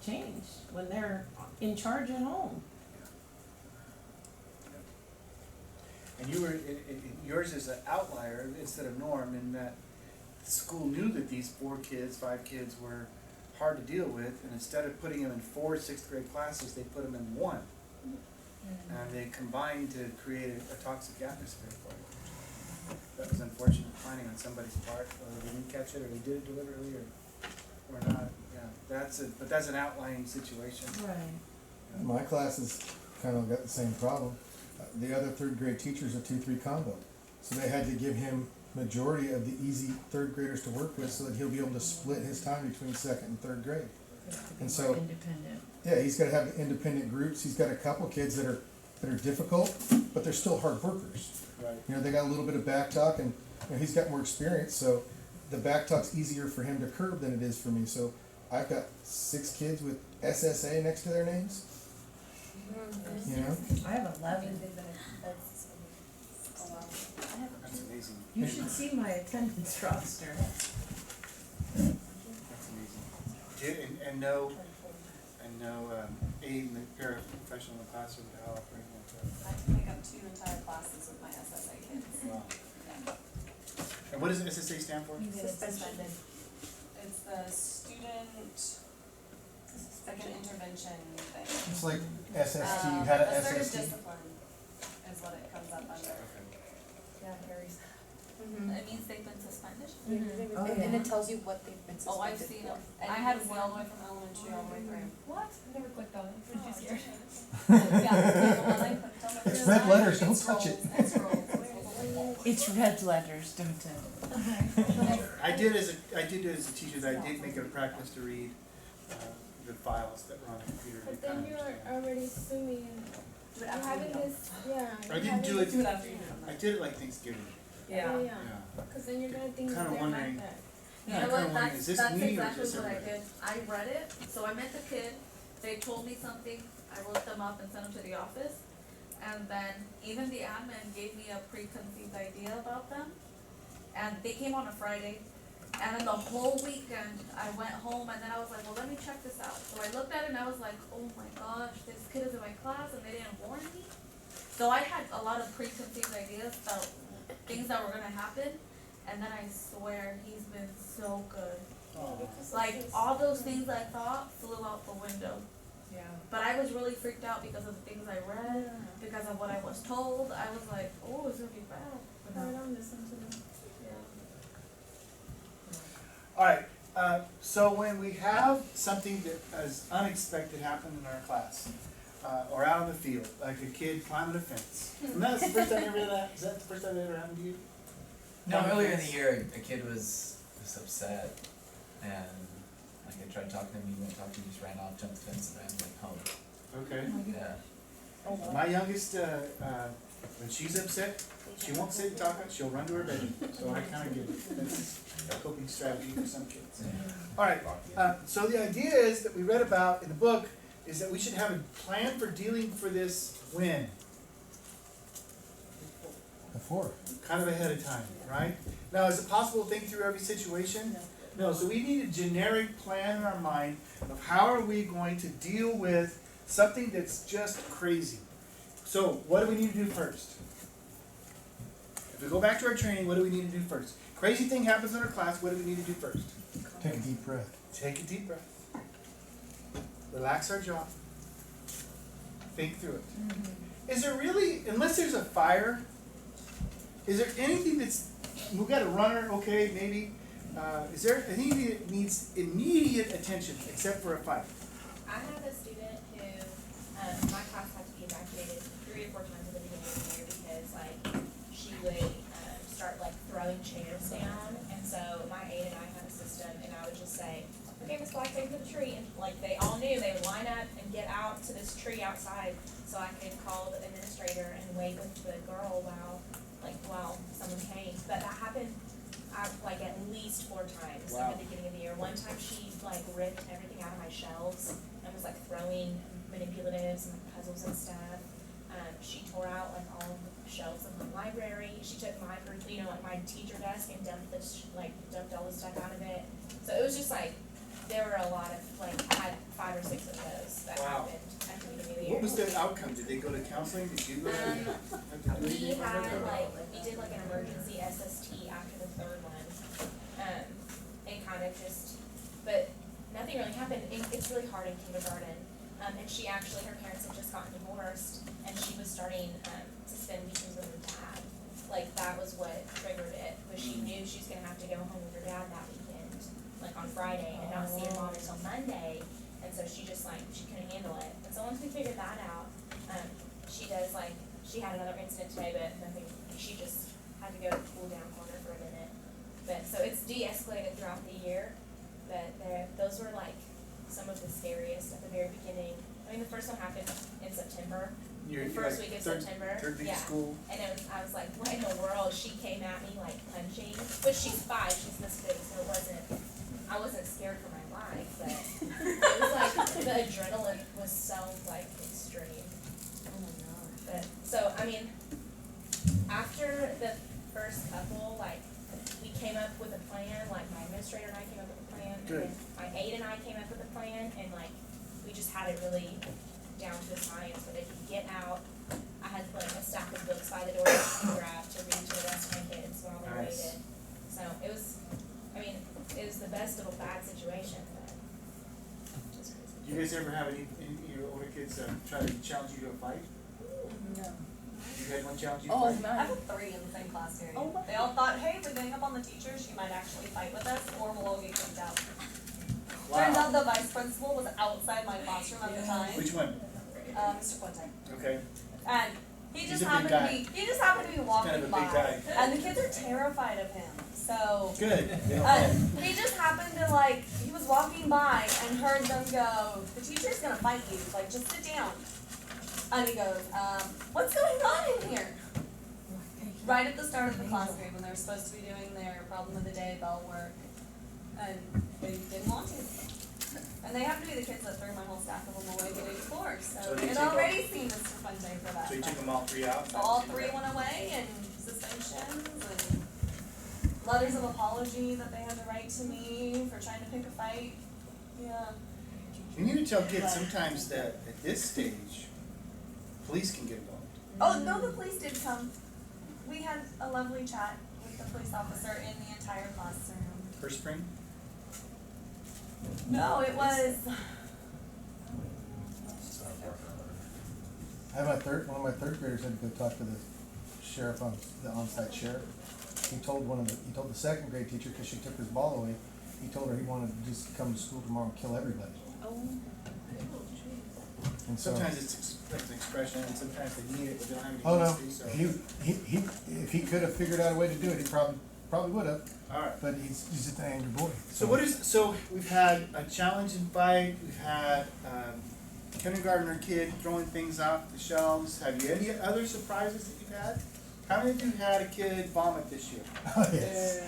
change when they're in charge at home. And yours is an outlier instead of norm in that the school knew that these 4 kids, 5 kids were hard to deal with, and instead of putting them in 4 6th grade classes, they put them in 1. And they combined to create a toxic atmosphere for you. That was unfortunate planning on somebody's part, or they didn't catch it, or they did it deliberately, or not. Yeah, but that's an outlying situation. Right. My class has kind of got the same problem. The other 3rd grade teacher's a 2-3 combo. So they had to give him majority of the easy 3rd graders to work with so that he'll be able to split his time between 2nd and 3rd grade. And so, Independent. yeah, he's gotta have independent groups. He's got a couple kids that are difficult, but they're still hard workers. Right. You know, they got a little bit of back talk and, you know, he's got more experience, so the back talk's easier for him to curb than it is for me. So I've got 6 kids with SSA next to their names, you know? I have 11. That's amazing. You should see my attendance roster. That's amazing. And no aid in the paraprofessional in the classroom to help or anything like I can make up 2 entire classes with my SSA kids. that. Wow. And what does SSA stand for? You get suspended. It's the student, it's like an intervention thing. It's like SST, you had an Assertive SST. discipline is what it comes up under. Yeah, Harry's. It means they've been suspended. Oh, And yeah. it tells you what they've been Oh, I've suspended seen for. it. And I you had can see all the way one. from elementary all the way through. What? I never clicked on it. I'm too scared. Yeah, the one I clicked on the It's first red time, letters, don't it touch it. scrolls, it scrolls. It's red letters, don't it? I did as a teacher that I did make it a practice to read the files that were on the computer. But to kind then of you're understand. already assuming, But you're after having you know. this, yeah. I didn't do it. Do it after you do I it. did it like Thanksgiving. Yeah, Yeah. cause then you're gonna think Kinda that they're wondering. like that. You Yeah, know I'm what, kinda wondering, is this that's me or is exactly this what I everybody? did. I read it, so I met the kid, they told me something, I wrote them up and sent them to the office. And then even the admin gave me a preconceived idea about them. And they came on a Friday, and then the whole weekend, I went home and then I was like, well, let me check this out. So I looked at it and I was like, oh my gosh, this kid is in my class and they didn't warn me. So I had a lot of preconceived ideas about things that were gonna happen, and then I swear he's been so good. Like, all those things I thought flew out the window. Yeah. But I was really freaked out because of the things I read, because of what I was told. I was like, oh, it's gonna be bad. But I no, don't listen to them. yeah. Alright, so when we have something that is unexpected happen in our class, or out in the field, like a kid climbing a fence. And that's the first time you ever did that? Is that the first time it ever happened to you? No, earlier in the year, a kid was upset, and like I tried talking to him, he wouldn't talk to me, just ran off, jumped the fence, and ran like home. Okay. Yeah. My youngest, when she's upset, she won't sit and talk, she'll run to her bedroom, so I kinda get it. That's a coping strategy for some kids. Alright, so the idea is that we read about in the book is that we should have a plan for dealing for this when, Before. kind of ahead of time, right? Now, is it possible to think through every situation? No, so we need a generic plan in our mind of how are we going to deal with something that's just crazy. So, what do we need to do first? If we go back to our training, what do we need to do first? Crazy thing happens in our class, what do we need to do first? Take a deep breath. Take a deep breath. Relax our jaw. Think through it. Is there really, unless there's a fire, is there anything that's, we've got a runner, okay, maybe, is there anything that needs immediate attention except for a fight? I have a student who, my class had to be evacuated 3 or 4 times at the beginning of the year because like she would start like throwing chairs down, and so my aide and I had a system, and I would just say, okay, Miss Black, take to the tree, and like they all knew they would line up and get out to this tree outside, so I could call the administrator and wait with the girl while someone came. But that happened like at least 4 times Wow. at the beginning of the year. One time she like ripped everything out of my shelves and was like throwing manipulatives and like puzzles and stuff. She tore out like all the shelves of my library. She took my, like my teacher desk and dumped all the stuff out of it. So it was just like, there were a lot of, like, I had 5 or 6 of those that Wow. happened at the beginning of the year. What was the outcome? Did they go to counseling? Did you go to? have to do We anything about had that? we did like an emergency SST after the 3rd one, and kind of just, but nothing really happened. It's really hard in kindergarten, and she actually, her parents had just gotten divorced, and she was starting to spend weekends with her dad. Like that was what triggered it, was she knew she was gonna have to go home with her dad that weekend, like on Friday, and not see her mom until Monday. And so she just like, she couldn't handle it. And so once we figured that out, she does like, she had another incident today, but nothing, she just had to go to the cool down corner for a minute. But, so it's de-escalated throughout the year, but those were like some of the scariest at the very beginning. I mean, the first one happened in September, the first week of September. Third week of Yeah. school. And I was like, what in the world? She came at me like punching, but she's 5, she's this big, so I wasn't scared for my life, but it was like, the adrenaline was so like extreme. Oh my god. But, so, I mean, after the first couple, like, we came up with a plan, like my administrator and I came up with a plan, and Good. then my aide and I came up with a plan, and like, we just had it really down to the science, where they could get out. I had put a stack of books by the door to grab to read to the rest of my kids while they Nice. waited. So it was, I mean, it was the best of a bad situation, but just crazy. Do you guys ever have any of your older kids try to challenge you to a fight? No. You had one challenge you to fight? I have 3 in the same class period. Oh my They all thought, hey, if we gang up on the teacher, she might actually fight with us, or we'll all get kicked out. Turns out the vice principal was outside my classroom at the time, Which one? Mr. Fuente. Okay. And he He's just a big happened guy. he just happened to be walking kind of a by. big guy. And the kids are terrified of him. So Good. he just happened to like, he was walking by and heard them go, the teacher's gonna fight you, like just sit down. And he goes, what's going on in here? Right at the start of the class period when they were supposed to be doing their problem of the day bell work. And they didn't want to. And they happen to be the kids that threw my whole stack of them away the day before, So so they they had take already seen Mr. Fuente for that. So you took them all 3 out? So all 3 went away, and suspensions and letters of apology that they had to write to me for trying to pick a fight. Yeah. You need to tell kids sometimes that at this stage, police can get involved. Oh, no, the police did come. we had a lovely chat with the police officer in the entire classroom. First spring? No, it was, I had one of my third graders had to go talk to the sheriff the on-site sheriff. He told the second grade teacher, cause she took his ball away, he told her he wanted to just come to school tomorrow and kill everybody. Oh. And so. Sometimes it's an expression, and sometimes they need it, but they don't have any Oh, no, means to, so. if he could have figured out a way to do it, he probably would have, Alright. but he's just an angry boy. So we've had a challenge and fight, we've had, kindergartner kid throwing things off the shelves. Have you any other surprises that you've had? How many of you had a kid vomit this year? Oh, yes.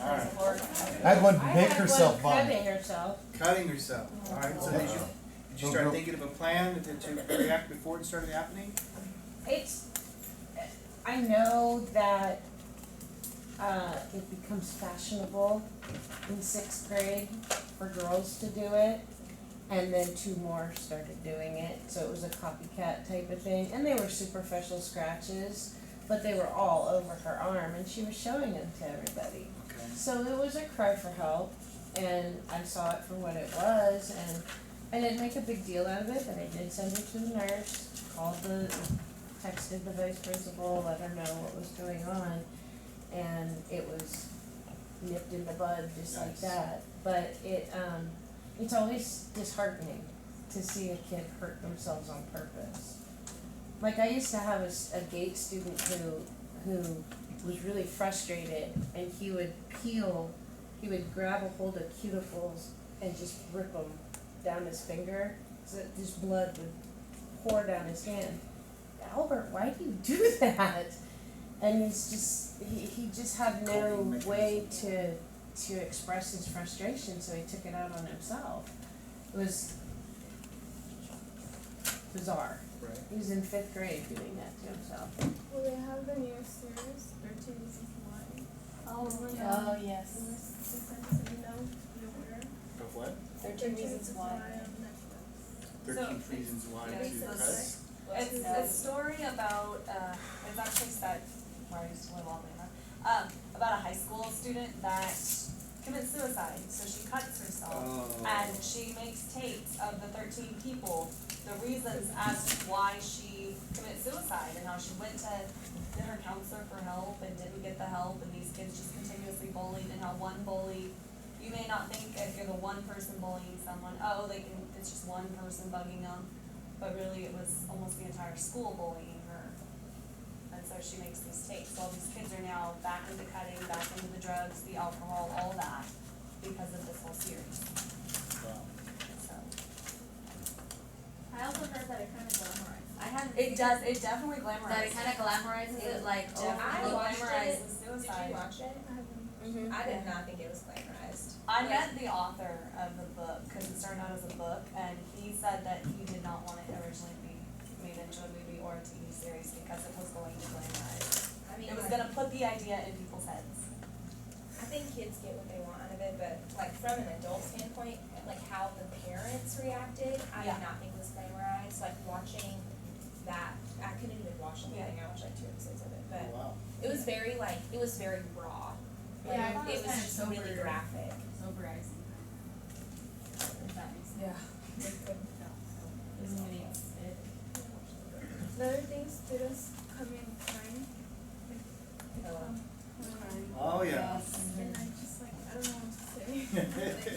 Alright. I had one I make had herself one vomit. cutting herself. Cutting herself, alright, so did you Oh, start girl. thinking of a plan to react before it started happening? I know that, it becomes fashionable in sixth grade for girls to do it. And then 2 more started doing it, so it was a copycat type of thing, and they were superficial scratches, but they were all over her arm, and she was showing them to everybody. Okay. So it was a cry for help, and I saw it for what it was, and I didn't make a big deal out of it, but I did send her to the nurse, texted the vice principal, let her know what was going on, and it was nipped in the bud just like Nice. that. But it's always disheartening to see a kid hurt themselves on purpose. Like I used to have a GATE student who was really frustrated, and he would grab a hold of cuticles and just rip them down his finger, so that just blood would pour down his hand. Albert, why do you do that? And he just had no way to express his frustration, so he took it out on himself. It was bizarre. Right. He was in 5th grade doing that to himself. Well, they have the new series, 13 Reasons Why. oh, Oh, yes. And they said, you know, you're aware. Of what? 13 Reasons Why. on Netflix. 13 reasons why yeah, to it's cut. this- It's a story about, it's actually set, sorry, just a little off about a high school student that commits suicide. So she cuts herself Oh. and she makes tapes of the 13 people, the reasons as to why she committed suicide and how she went to her counselor for help and didn't get the help, and these kids just continuously bullied, and how one bully, you may not think if you're the one person bullying someone, it's just one person bugging them. But really, it was almost the entire school bullying her. And so she makes these tapes. All these kids are now back into cutting, back into the drugs, the alcohol, all that, because of this whole series. Wow. So I also heard that it kind of glamorized. it definitely glamorizes. That it kind of glamorizes it, like, definitely I watched glamorizes Did suicide. you watch it? I haven't. Mm-hmm. I did not think it was glamorized. I met the author of the book, because it started out as a book, and he said that he did not want it originally to be made into a movie or a TV series because it was going to glamorize. I mean, It was like, gonna put the idea in people's heads. I think kids get what they want out of it, but like from an adult standpoint, like how the parents reacted, I Yeah. did not think was glamorized. Like watching that, I couldn't even watch the whole thing. I watched like 2 episodes of it, but Oh, wow. it was very raw. Like Yeah, I thought it it was was kind of just sober. really graphic. Soberizing. If that makes sense. Yeah. Isn't really it? Another thing, students come in crying. Oh, yeah. And I just like, I don't know what to say.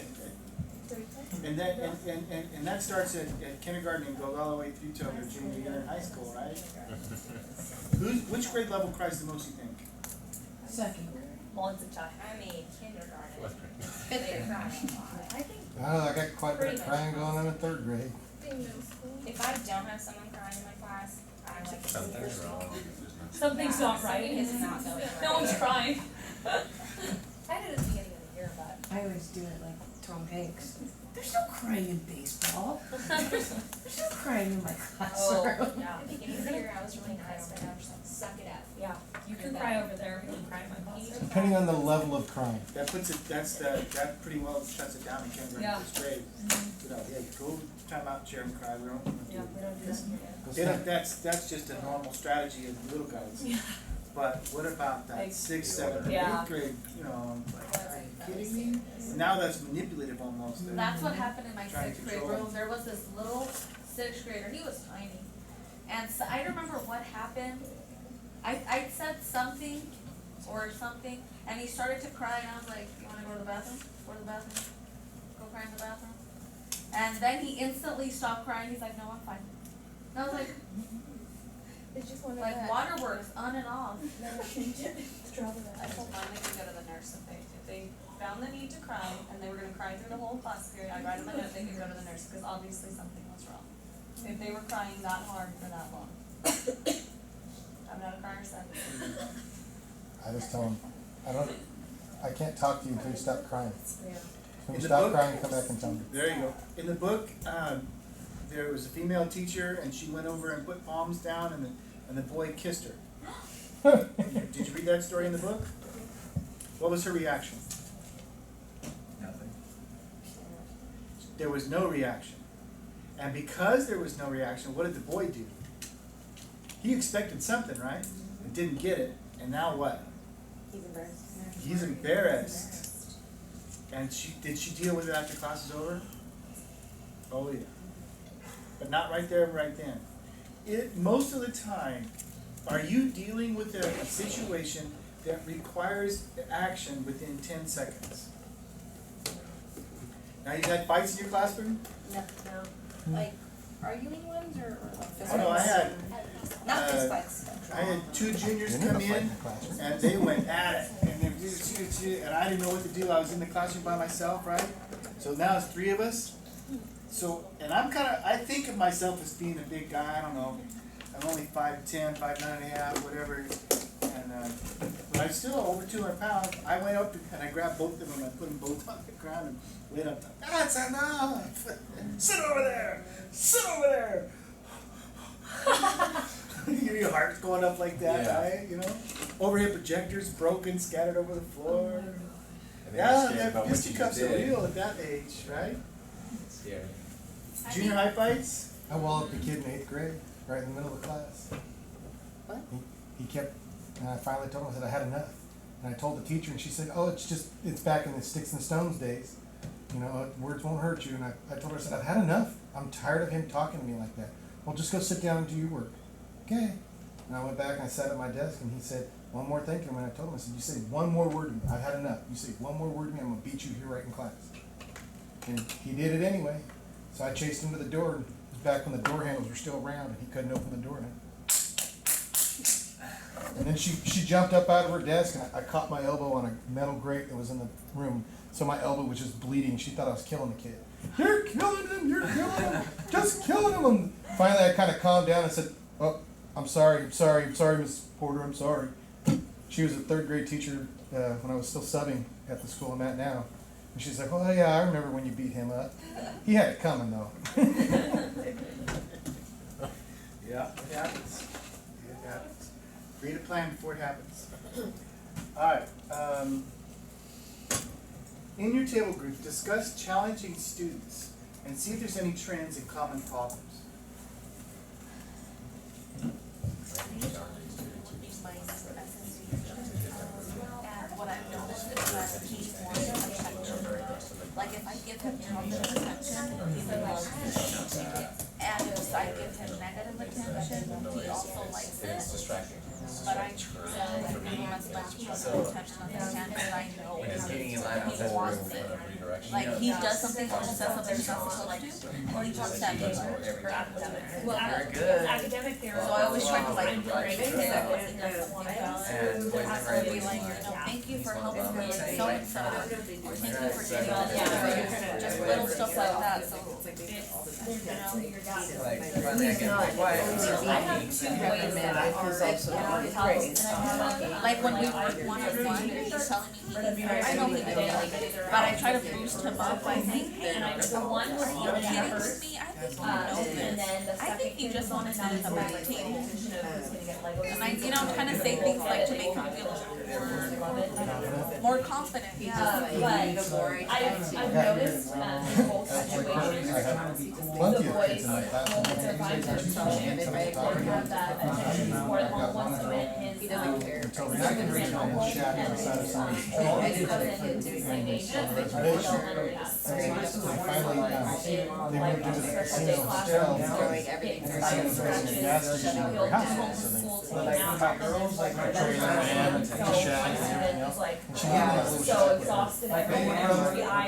And that starts at kindergarten and goes all the way through till their junior year in high school, right? Which grade level cries the most, you think? 2nd. Molds of time. I mean, kindergarten. Fifth They're crying a lot. I think I don't know, I got quite a bit Pretty of much. crying going on in 3rd grade. in middle school. If I don't have someone crying in my class, I'm like Something's super wrong. Something's not right. Something is not going right. No one's crying. I did it at the beginning of the year, but I always do it like Tom Hanks. There's no crying in baseball. There's no crying in my classroom. yeah, at the beginning of the year I was really nice, but now I'm just like, suck it up. Yeah, you can cry over there, we can cry in my classroom. Depending on the level of crying. That puts it, that pretty well shuts it down in kindergarten, Yeah. 1st grade. You know, yeah, go time out, chair and cry, we don't. Yeah, we don't do that here. That's just a normal strategy of little guys. But what about that Like- 6th, 7th, and Yeah. 8th grade, you know, I'm like, are you kidding me? Now that's manipulative almost. They're- That's what happened in my Trying to sixth grade control room. There was this little sixth grader. He was tiny, and so I remember what happened. I said something or something, and he started to cry, and I was like, "You want to go to the bathroom? Go to the bathroom. Go cry in the bathroom." And then he instantly stopped crying. He's like, "No, I'm fine." And I was like, It's just one of "Like that. waterworks on and off." Never change it. Drop it I out. told mine they could go to the nurse if they found the need to cry and they were gonna cry through the whole class period, I'd write them a note, they could go to the nurse, cause obviously something was wrong. If they were crying that hard for that long. I'm not a crier, so. I just tell them, I can't talk to you until you stop crying. Yeah. When In you the stop book- crying, come back and tell me. There you go. In the book, there was a female teacher, and she went over and put palms down, and the boy kissed her. Did you read that story in the book? What was her reaction? Nothing. There was no reaction. And because there was no reaction, what did the boy do? He expected something, right? And didn't get it. And now what? He's embarrassed. He's embarrassed. And did she deal with it after class is over? Oh yeah. But not right there and right then. Most of the time, are you dealing with a situation that requires action within 10 seconds? Now you've had fights in your classroom? No, like arguing ones or fist Oh no, I fights? had, Not fist fights. I had 2 juniors You're never come fighting in, in the classroom. and they went at it, and I didn't know what to do. I was in the classroom by myself, right? So now it's 3 of us. So, and I think of myself as being a big guy. I don't know. I'm only 5'10", 5'9.5", whatever. And but I'm still over 200 pounds. I went up and I grabbed both of them and I put them both on the ground and went up. That's enough. Sit over there. Sit over there. Your heart's going up like that, Yeah. right? You know, overhead projectors broken, scattered over the floor. And then you're Yeah, scared that about what you fisticuffs just are did. real at that age, right? It's scary. Junior high fights. I walloped a kid in 8th grade, right in the middle of the class. What? He kept, and I finally told him, I said, I had enough. And I told the teacher, and she said, oh, it's back in the sticks and stones days. You know, words won't hurt you. And I told her, I said, I've had enough. I'm tired of him talking to me like that. Well, just go sit down and do your work. Okay. And I went back and I sat at my desk, and he said one more thing to him, and I told him, I said, you say one more word to me. I've had enough. You say one more word to me, I'm going to beat you here right in class. And he did it anyway. So I chased him to the door, and it was back when the door handles were still around, and he couldn't open the door. And then she jumped up out of her desk, and I caught my elbow on a metal grate that was in the room. So my elbow was just bleeding. She thought I was killing the kid. You're killing him, you're killing him, just killing him. And finally I kind of calmed down and said, oh, I'm sorry, Miss Porter, I'm sorry. She was a 3rd grade teacher when I was still subbing at the school I'm at now. And she's like, oh yeah, I remember when you beat him up. He had it coming though. Yeah, it happens. It happens. Create a plan before it happens. Alright, in your table group, discuss challenging students and see if there's any trends and common problems. And what I've noticed is that he wants attention. Like if I give him positive attention, he loves it. And if I give him negative attention, he also likes It's it. distracting. But I try to give him as much positive attention as I can, and I know When it's getting in line, he I'll wants room it. for Redirection. Like he does something or he says something he's not supposed to, or he wants that for academics. Well, Very good. academic there. So I always try to like I'm break great. it down what he doesn't want to do. And There when has they're to be ready, like, thank you for helping me with so and so, or thank you for doing that, Yeah. just little stuff like that, so. like, finally I get my wife. I have 2 boys that are house, and I'm Like when we work one-on-one, he's telling me, I know he did, but I try to boost him up by saying, hey, and I the one was are you even kidding first. me? I think you know And this. then the I second think he kid just wanted wanted to to back like table. position of who's gonna get Lego. And I, you know, kind of say things like to make him feel more confident, yeah. But I've noticed in both situations, I have the plenty of boys kids in my class. will survive themselves and have that attention for the one wants to win his until recently in a shack on the side of somebody's house. I didn't On the reservation. And so they finally, they moved into the casino hotel. The casino's basically a gas station over a hospital, so they my girls, like my trailer and a shack and everything else. And she lived in that little so shack with exhausted, her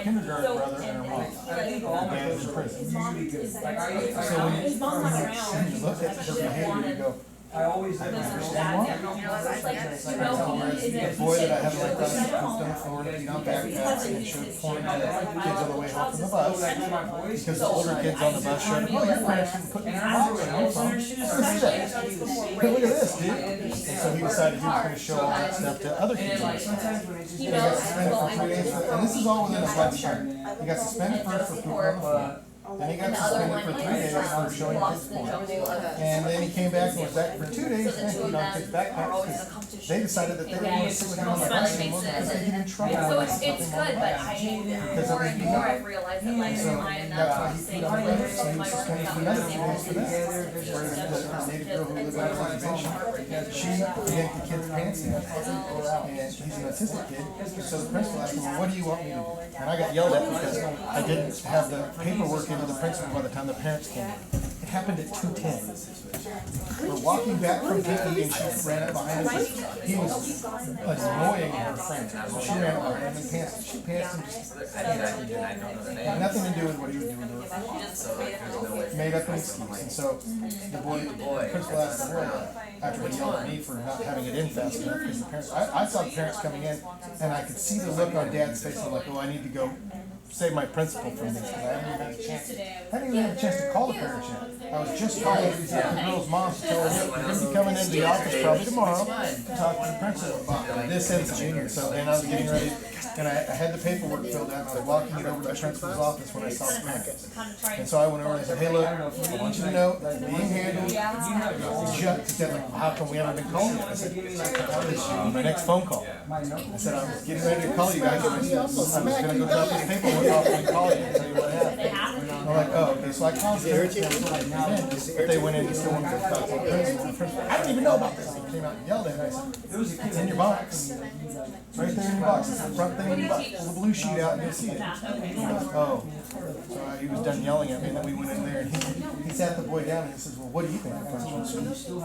kindergarten brother and her mom. I think all my And girls in are prison. usually good. Like I So when you, his mom's not when around. you look at her behavior, you go, I always let my This is girls bad, know. you know, it's like, you I know, tell her, he is the boy that I have like that, who's on the floor, beat on backpacks and showed porn to kids on the way home from the bus. Like with my boys. Because the older kids on the bus showed, oh, your parents didn't put me in the box on your phone. Let's see that. Hey, look at this, dude. And so he decided he was gonna show all that stuff to other kids. Like sometimes when it's just. He got suspended for 3 days, and this is all within a month's time. He got suspended first for pooping on the floor. Then he got suspended for 3 days for showing kids porn. And then he came back and was back for 2 days and put on kids' backpacks because they decided that they were going to sit with him on the bus anymore because they get in trouble. So for it's something good, on the but bus. I, Because more of and his more behavior. I've realized that like, So mine and that's that's why why he saying, put on like, layers, so he was suspended for another 3 days for that. Where the native girl who lived on the reservation, she yanked the kid's pants down, and he's an autistic kid, so the principal asked him, well, what do you want me to do? And I got yelled at because I didn't have the paperwork into the principal by the time the parents came in. It happened at 2:10. We're walking back from PE and she ran up behind us. He was annoying her friend. So she ran up behind him and she pantsed him just I don't know the name. had nothing to do with what he was doing to her. So like, there's no way. Made up an excuse. And so the boy, principal asked the boy, after he yelled at me for not having it in fast enough, because the parents, I saw the parents coming in and I could see the look on Dad's face. I'm like, oh, I need to go save my principal from this. 'Cause I haven't even had a chance. I didn't even have a chance to call the parents yet. I was just calling the girl's mom to tell her, hey, you're gonna be coming into the office probably tomorrow to talk to the principal about this incident. So then I was getting ready, and I had the paperwork filled out, and I was walking it over to the principal's office when I saw the parents. And so I went over and I said, hey, look, I want you to know that it's being handled. Just, they're like, how come we haven't been calling you? I said, this should be my next phone call. I said, I was getting ready to call you guys, and I said, I'm just gonna go drop this paperwork off and call you and tell you what happened. I'm like, oh, okay, so I called the parents, but they went in and still wanted to talk to the principal. The principal, I didn't even know about this. He came out and yelled at me. I said, it's in your box. It's right there in your box. It's the front thing in your box. Pull the blue sheet out and you'll see it. Oh. So he was done yelling at me, and then we went in there, and he sat the boy down and he says, well, what do you think the principal should do?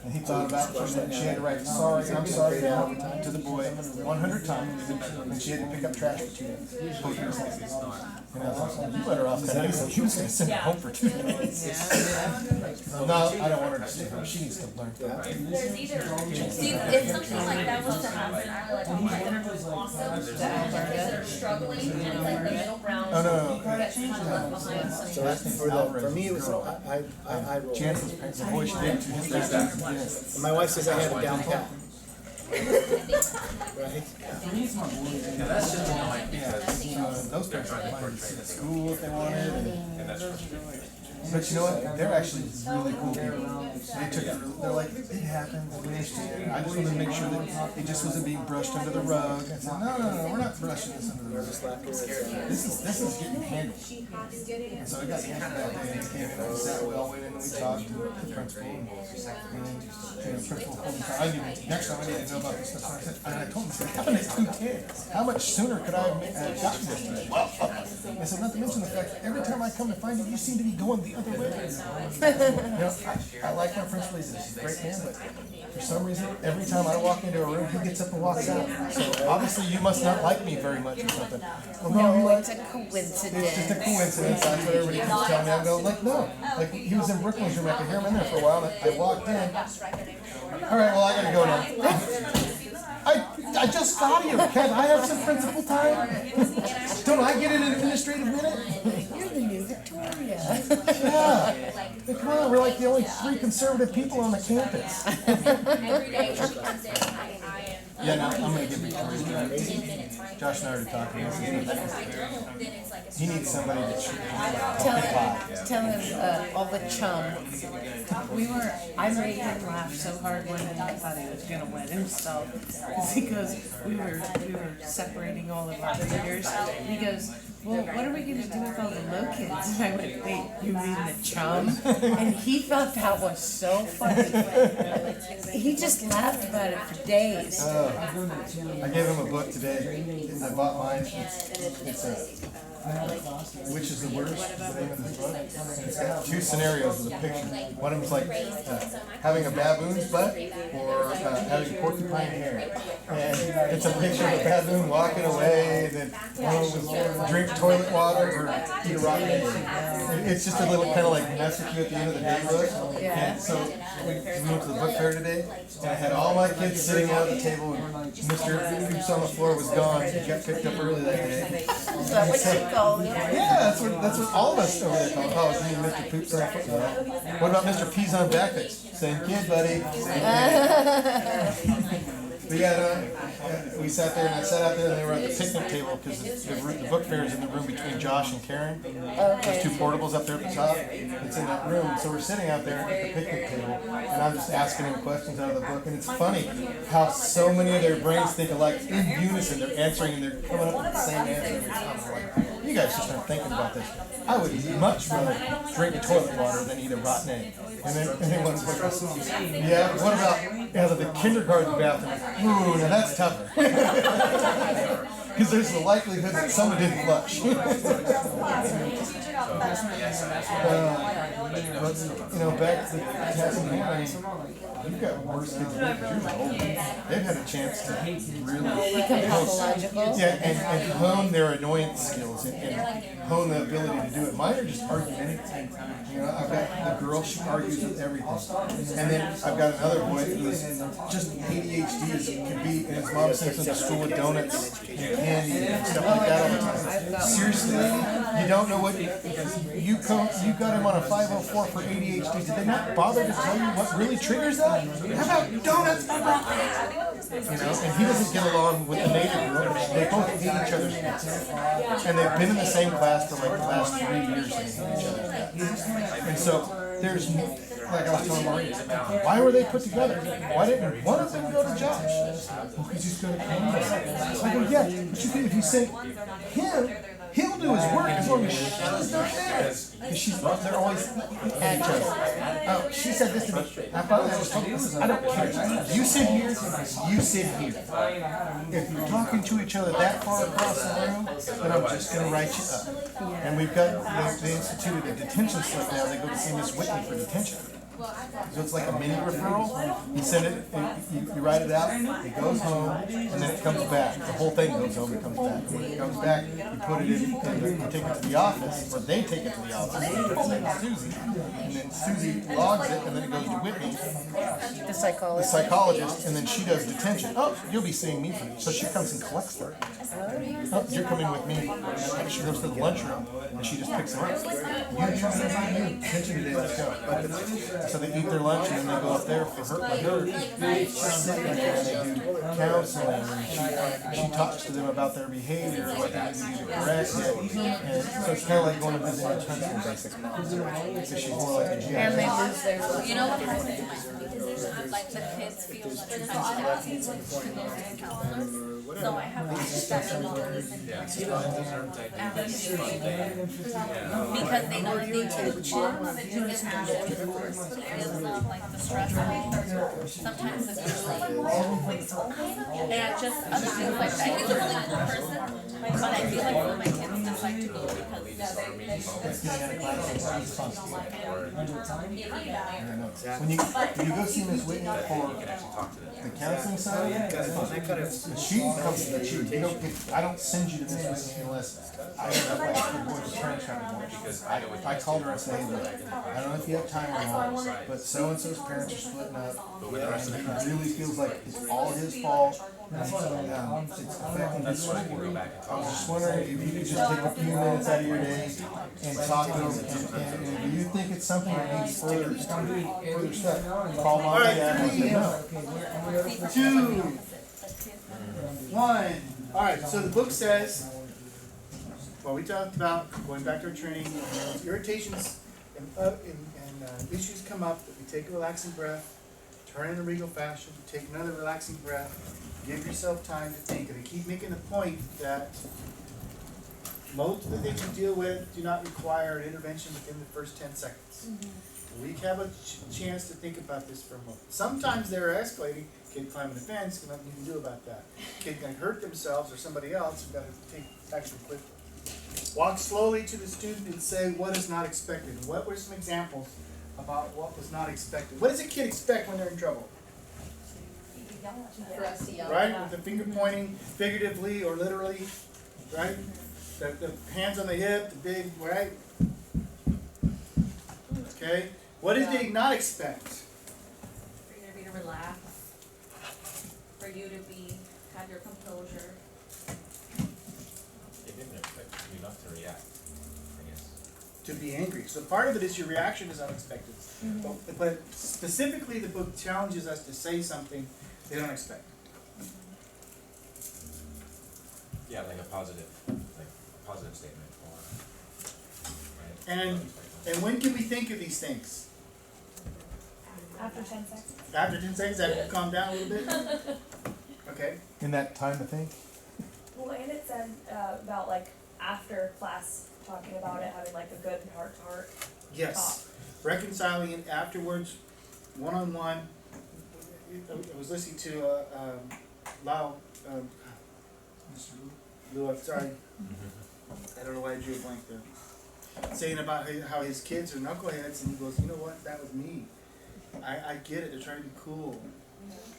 And he thought about it, and she had to write, sorry, I'm sorry now, to the boy 100 times, and she had to pick up trash for 2 days. And I was like, you let her off that easy. He was gonna send her home for 2 days. No, I don't want her to stay home. She needs to learn. There's either, see, if something like that was to happen, I would like, oh my god, that's awesome, there's kids that are struggling, and it's like the middle ground. Oh, no. Gets kind of left behind, so. For me, it was, I rolled. Chances, the boy she did to his dad. Yes. My wife says I had it down pat. Right? And that's just annoying because Those they're parents trying to wanted portray to see the this, school if they wanted, and that's frustrating. but you know what? They're actually really cool people. They took it. They're like, it happened. We understand. I just wanted to make sure that it just wasn't being brushed under the rug. I said, no, we're not brushing this under the rug. This is getting handled. And so it got handled that day. And we came in and we sat. We all went in and we talked to the principal. And the principal told me, I need next time I need to know about this stuff. So I said, and I told him, I said, it happened at 2:10. How much sooner could I have gotten this to you? Well, I said, not to mention the fact that every time I come to find you, you seem to be going the other way. You know, I like my principal, he's a great man, but for some reason, every time I walk into a room, he gets up and walks out. So obviously you must not like me very much or something. Well, no, you like, It's a coincidence. it's just a coincidence, that's what everybody keeps telling me. I'm going, like, no. Like, he was in Brooklyn's room, I could hear him in there for a while, and I walked in. All right, well, I gotta go now. I just got here, can't I have some principal time? Don't I get an administrative minute? You're the new Victoria. Yeah. Hey, come on, we're like the only 3 conservative people on the campus. Every day she comes in, I am. Yeah, no, I'm gonna give Victoria 10 minutes, right? Josh and I already talked about If I this. don't, then it's like a He needs somebody to Tell him, all the chum. I made him laugh so hard one day, I thought he was gonna wet himself. Because we were separating all of our leaders. He goes, well, what are we gonna do with all the low kids? And I went, wait, you mean the chum? And he thought that was so funny. He just laughed about it for days. I gave him a book today, and I bought mine. It's Which is the Worst, is the name of this book. And it's got two scenarios with a picture. One of them's like having a baboon's butt or having porcupine hair. And it's a picture of a baboon walking away, and then one of them was drink toilet water or eat a rotten egg. It's just a little kind of like mess with you at the end of the day book. And so we went to the book fair today, and I had all my kids sitting out at the table, and Mr. Poops on the floor was gone. He got picked up early that day. Is that what you call it? Yeah, that's what all of us over there call it. Oh, it's me and Mr. Poops on the floor. What about Mr. Peas on Backface? Same kid, buddy. But yeah, we sat there, and I sat out there, and they were at the picnic table, because the book fair is in the room between Josh and Karen. There's two portables up there at the top. It's in that room. So we're sitting out there at the picnic table, and I'm just asking them questions out of the book. And it's funny how so many of their brains think alike in unison. They're answering, and they're coming up with the same answer every time. I'm like, you guys just aren't thinking about this. I would much rather drink toilet water than eat a rotten egg. And then one was like, yeah, what about out of the kindergarten bathroom? Ooh, now that's tougher. Because there's the likelihood that someone didn't flush. But, back to the task at hand, I mean, you've got worse kids than you, because you're old. They've had a chance to really become pathological. Yeah, and hone their annoyance skills and hone the ability to do it. Mine are just argumentative. I've got the girl, she argues with everything. And then I've got another boy who's just ADHD as it can be, and his mom sends him to school with donuts and candy and stuff like that all the time. Seriously, lady, you don't know what you got him on a 504 for ADHD. Did they not bother to tell you what really triggers that? How about donuts? And he doesn't get along with the native girl. They both hate each other's guts. And they've been in the same class for like the last 3 years. They hate each other's guts. And so there's, like I was telling Maria, why were they put together? Why didn't one of them go to Josh? Well, because he's going to Columbus. I go, yeah, but if you say him, he'll do his work as long as she's not there. Because they're always at each other. Oh, she said this to me. I don't care. You sit here, you sit here. If you're talking to each other that far across the room, then I'm just going to write you up. And we've got, they instituted a detention slip now. They go to see Miss Whitney for detention. So it's like a mini referral. You send it, you write it out, it goes home, and then it comes back. The whole thing goes home and comes back. And when it comes back, you put it in, you take it to the office, or they take it to the office, and it's in Susie. And then Susie logs it, and then it goes to Whitney, The psychologist. the psychologist, and then she does detention. Oh, you'll be seeing me for this. So she comes and collects her. Oh, you're coming with me. She goes to the lunchroom, and she just picks them up. You detention today, let's go. So they eat their lunch and then they go up there for her. They sit in there and they do counseling, and she talks to them about their behavior, what they need to do to correct it. And so it's kind of like going to visit a principal, basically. Because she's more like a GI. And they lose their look. You know what happened in my because like the kids feel such a so I have to special listen because they know they take one of it to get out of like the stress sometimes it's really and just other things like that. He's a really cool person, but I feel like one of my kids just like to go because When you go see Miss Whitney for the counseling side, she comes to you. I don't send you to Miss Whitney unless I have like the boys' parents having one. Because I called her and said, hey, look, I don't know if you have time or not, but so and so's parents are splitting up. And he really feels like it's all his fault. It's affecting his school. I was just wondering if you could just take a few minutes out of your day and talk to him. And do you think it's something that needs further stuff? Call mom and dad and let them know. 2, 1. All right. So the book says, well, we talked about going back to our training. Irritations and issues come up. That we take a relaxing breath, turn in a regal fashion, take another relaxing breath. Give yourself time to think. And I keep making the point that Most of the things you deal with do not require an intervention within the first 10 seconds. We have a chance to think about this for a moment. Sometimes they're escalating, kid climbing the fence, nothing you can do about that. Kid can hurt themselves or somebody else, you've got to take action quickly. Walk slowly to the student and say what is not expected. What were some examples about what was not expected? What does a kid expect when they're in trouble? For us to yell. Right, with the finger pointing figuratively or literally, right? The hands on the hip, the big, right? Okay, what did they not expect? For you to be to relax, for you to be, have your composure. They didn't expect you not to react, I guess. To be angry. So part of it is your reaction is unexpected. But specifically the book challenges us to say something they don't expect. Yeah, like a positive statement or, right? And when can we think of these things? After 10 seconds. After 10 seconds, after you calm down a little bit? Okay. In that time to think. Well, and it said about like after class talking about it, having like a good heart to heart. Yes. Reconciling it afterwards, one-on-one. I was listening to Lau, Mr. Lou, I'm sorry. I don't know why I drew a blank there. Saying about how his kids are knuckleheads, and he goes, you know what, that was me. I get it, they're trying to be cool.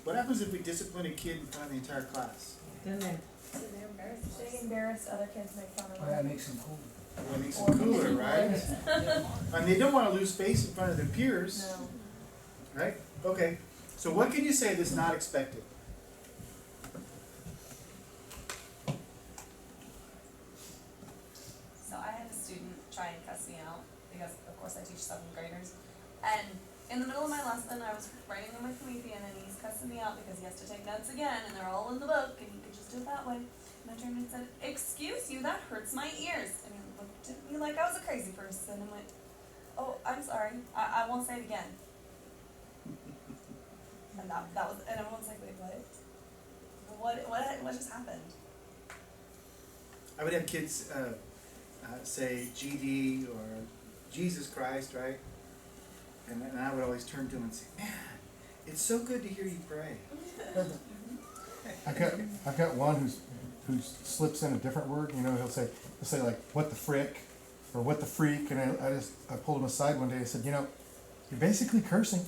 What happens if we discipline a kid in front of the entire class? Then they So they're embarrassed. They embarrass other kids, make fun of Oh, them. that makes them cool. Well, it makes them cooler, right? And they don't want to lose face in front of their peers, No. right? Okay, so what can you say that's not expected? So I had a student try and cuss me out because, of course, I teach 7th graders. And in the middle of my lesson, I was writing on my Promethean, and he's cussing me out because he has to take notes again, and they're all in the book, and he could just do it that way. And I turned and said, "Excuse you, that hurts my ears." And he looked at me like I was a crazy person and went, "Oh, I'm sorry. I won't say it again." And that was, and everyone's like, "Wait, what? What just happened?" I would have kids say GD or Jesus Christ, right? And I would always turn to them and say, man, it's so good to hear you pray. I've got one who slips in a different word. You know, he'll say like what the frick or what the freak, and I pulled him aside one day and said, you know, you're basically cursing.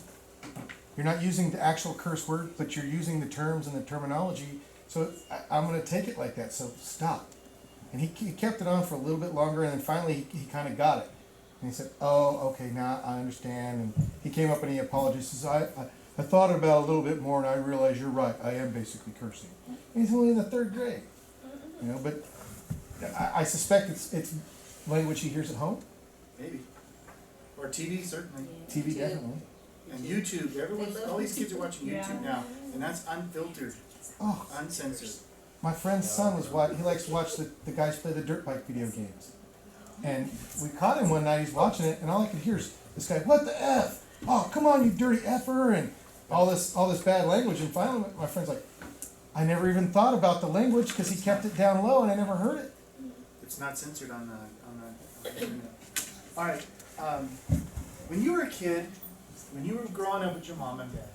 You're not using the actual curse word, but you're using the terms and the terminology. So I'm going to take it like that. So stop. And he kept it on for a little bit longer, and then finally he kind of got it. And he said, oh, okay, now I understand. And he came up and he apologized. He says, I thought about it a little bit more, and I realized you're right. I am basically cursing. And he's only in the 3rd grade. You know, but I suspect it's language he hears at home. Maybe. Or TV, certainly. TV, definitely. And YouTube. All these kids are watching YouTube now. And that's unfiltered, Oh, uncensored. my friend's son he likes to watch the guys play the dirt bike video games. And we caught him one night, he's watching it, and all I could hear is this guy, what the F? Oh, come on, you dirty effer, and all this bad language. And finally, my friend's like, I never even thought about the language because he kept it down low and I never heard it. It's not censored on the internet. All right. When you were a kid, when you were growing up with your mom and dad,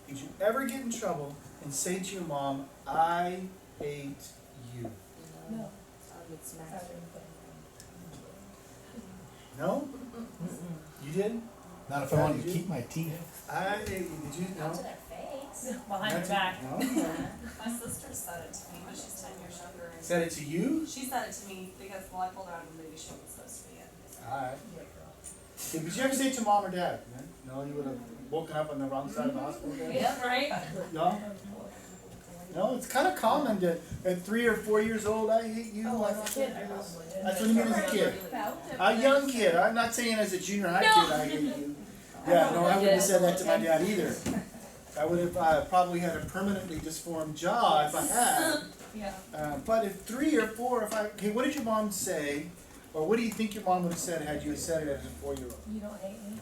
did you ever get in trouble and say to your mom, I hate you? No. No? You did? Not if I wanted to keep my teeth. I hate you. Did you? No? To their face. Behind your That's- back. No? My sister said it to me, but she's 10 years younger. And Said it to you? she said it to me because, well, I pulled her out of the movie she was supposed to be in. Alright. Did you ever say it to mom or dad? No, you would have woken up on the wrong side of the hospital bed? Yeah, right? No? No, it's kind of common to, at 3 or 4 years old, I hate you. Oh, I as a don't kid, think I it is. probably did. That's what you mean as a kid. A young kid. I'm not saying as a junior high kid, I hate you. Yeah, no, I wouldn't have said that to my dad either. I would have probably had a permanently disformed jaw if I had. Yeah. But if 3 or 4 or 5, okay, what did your mom say? Or what do you think your mom would have said had you said it as a 4-year-old? You don't hate me?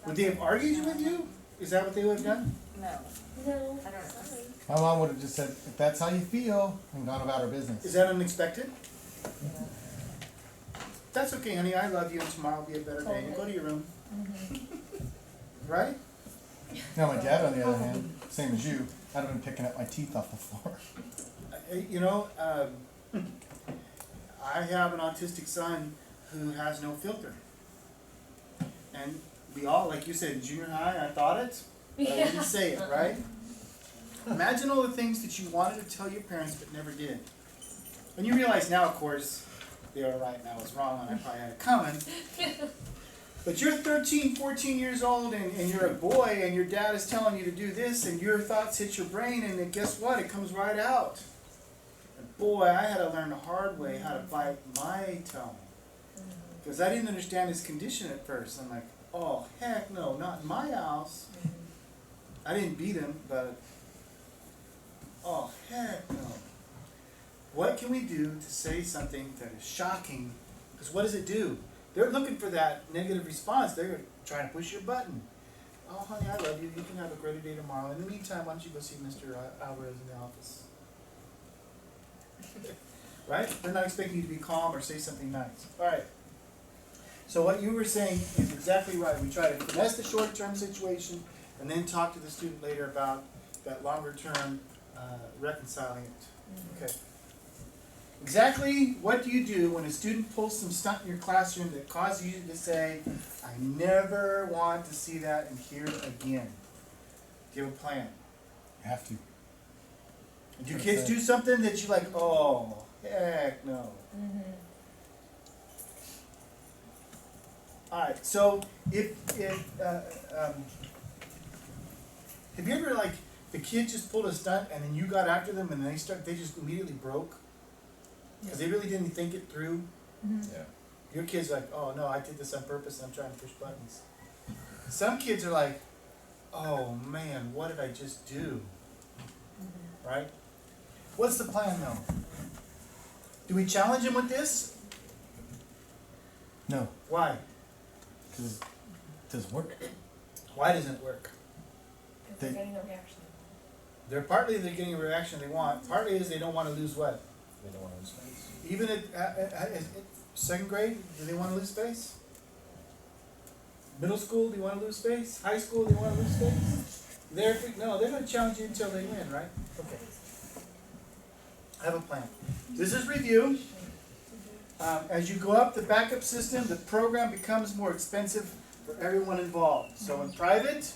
Would they have argued with you? Is that what they would have done? No. No. I don't know. My mom would have just said, if that's how you feel, and gone about her business. Is that unexpected? that's okay, honey, I love you, and tomorrow will be a better day, and go to your room, right? Now, my dad, on the other hand, same as you, I'd have been picking up my teeth off the floor. You know, I have an autistic son who has no filter. And we all, like you said, in junior high, I thought it, but I didn't say it, right? Imagine all the things that you wanted to tell your parents but never did. And you realize now, of course, they were right and I was wrong, and I probably had it coming. But you're 13, 14 years old, and you're a boy, and your dad is telling you to do this, and your thoughts hit your brain, and then guess what? It comes right out. And boy, I had to learn the hard way how to bite my tongue. Because I didn't understand his condition at first. I'm like, oh, heck no, not in my house. I didn't beat him, but oh, heck no. What can we do to say something that is shocking? Because what does it do? They're looking for that negative response. They're trying to push your button. Oh, honey, I love you. You can have a great day tomorrow. In the meantime, why don't you go see Mr. Alvarez in the office? Right? They're not expecting you to be calm or say something nice. All right. So what you were saying is exactly right. We try to finesse the short-term situation and then talk to the student later about that longer-term reconciling it. Okay. Exactly what do you do when a student pulls some stunt in your classroom that causes you to say, I never want to see that and hear it again? Give a plan. You have to. Do kids do something that you like, oh, heck no? Alright, so have you ever, like, the kid just pulled a stunt and then you got after them and they just immediately broke? Because they really didn't think it through? Yeah. Your kid's like, oh no, I did this on purpose and I'm trying to push buttons. Some kids are like, oh man, what did I just do? Right? What's the plan though? Do we challenge him with this? No, Why? because it doesn't work. Why doesn't it work? Because they're getting the reaction. They're getting a reaction they want. Partly is they don't want to lose what? They don't want to lose space. Even at second grade, do they want to lose space? Middle school, do you want to lose space? High school, do you want to lose space? They're going to challenge you until they win, right? Okay. I have a plan. This is review. As you go up the backup system, the program becomes more expensive for everyone involved. So in private,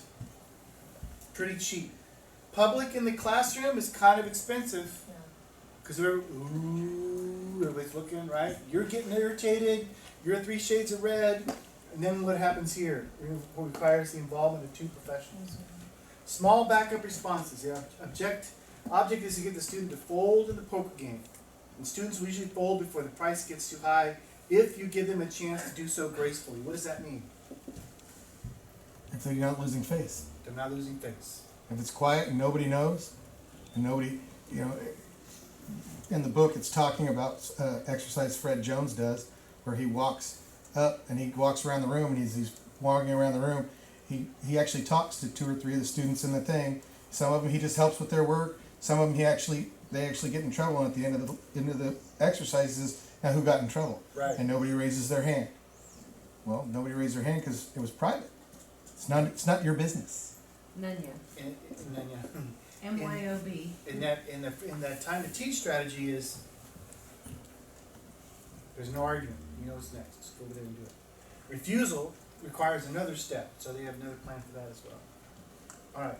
pretty cheap. Public in the classroom is kind of expensive. Because everybody's looking, right? You're getting irritated, you're 3 shades of red, and then what happens here? It requires the involvement of 2 professionals. Small backup responses. The object is to get the student to fold in the poker game. And students will usually fold before the price gets too high if you give them a chance to do so gracefully. What does that mean? If you're not losing face. They're not losing face. If it's quiet and nobody knows, and nobody, in the book it's talking about exercise Fred Jones does, where he walks up and he walks around the room and he's walking around the room. He actually talks to 2 or 3 of the students in the thing. Some of them he just helps with their work. Some of them they actually get in trouble, and at the end of the exercises, now who got in trouble? Right. And nobody raises their hand. Well, nobody raised their hand because it was private. It's not your business. Nanya. MYOB. In that time to teach strategy is there's no argument. You know what's next. Just go over there and do it. Refusal requires another step, so they have another plan for that as well. All right.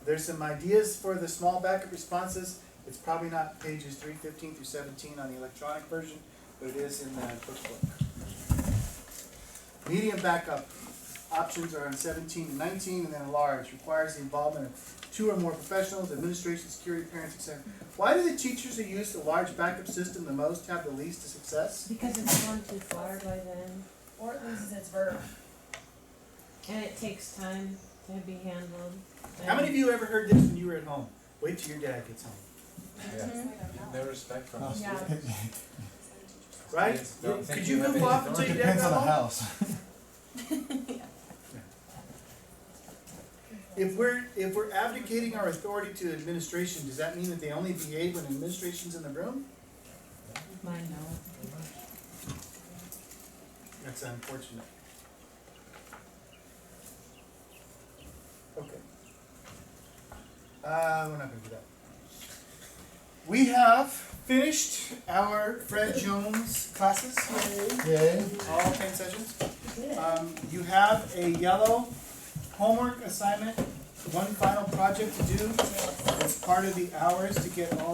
There's some ideas for the small backup responses. It's probably not pages 315 through 17 on the electronic version, but it is in the book. Medium backup options are on 17 and 19, and then large requires the involvement of 2 or more professionals, administration, security, parents, etc. Why do the teachers who use the large backup system the most have the least success? Because it's gone too far by then, Or it loses its verb. and it takes time to be handled. How many of you ever heard this when you were at home? Wait till your dad gets home. Yeah. No respect from the Yeah. students. Right? Kids don't think Could you you have goof any off until It your dad depends on got the home? house. If we're abdicating our authority to administration, does that mean that they only behave when administration's in the room? Mine no. That's unfortunate. Okay. We're not gonna do that. We have finished our Fred Jones classes, Yay. all 10 sessions. You have a yellow homework assignment, one final project to do. It's part of the hours to get all of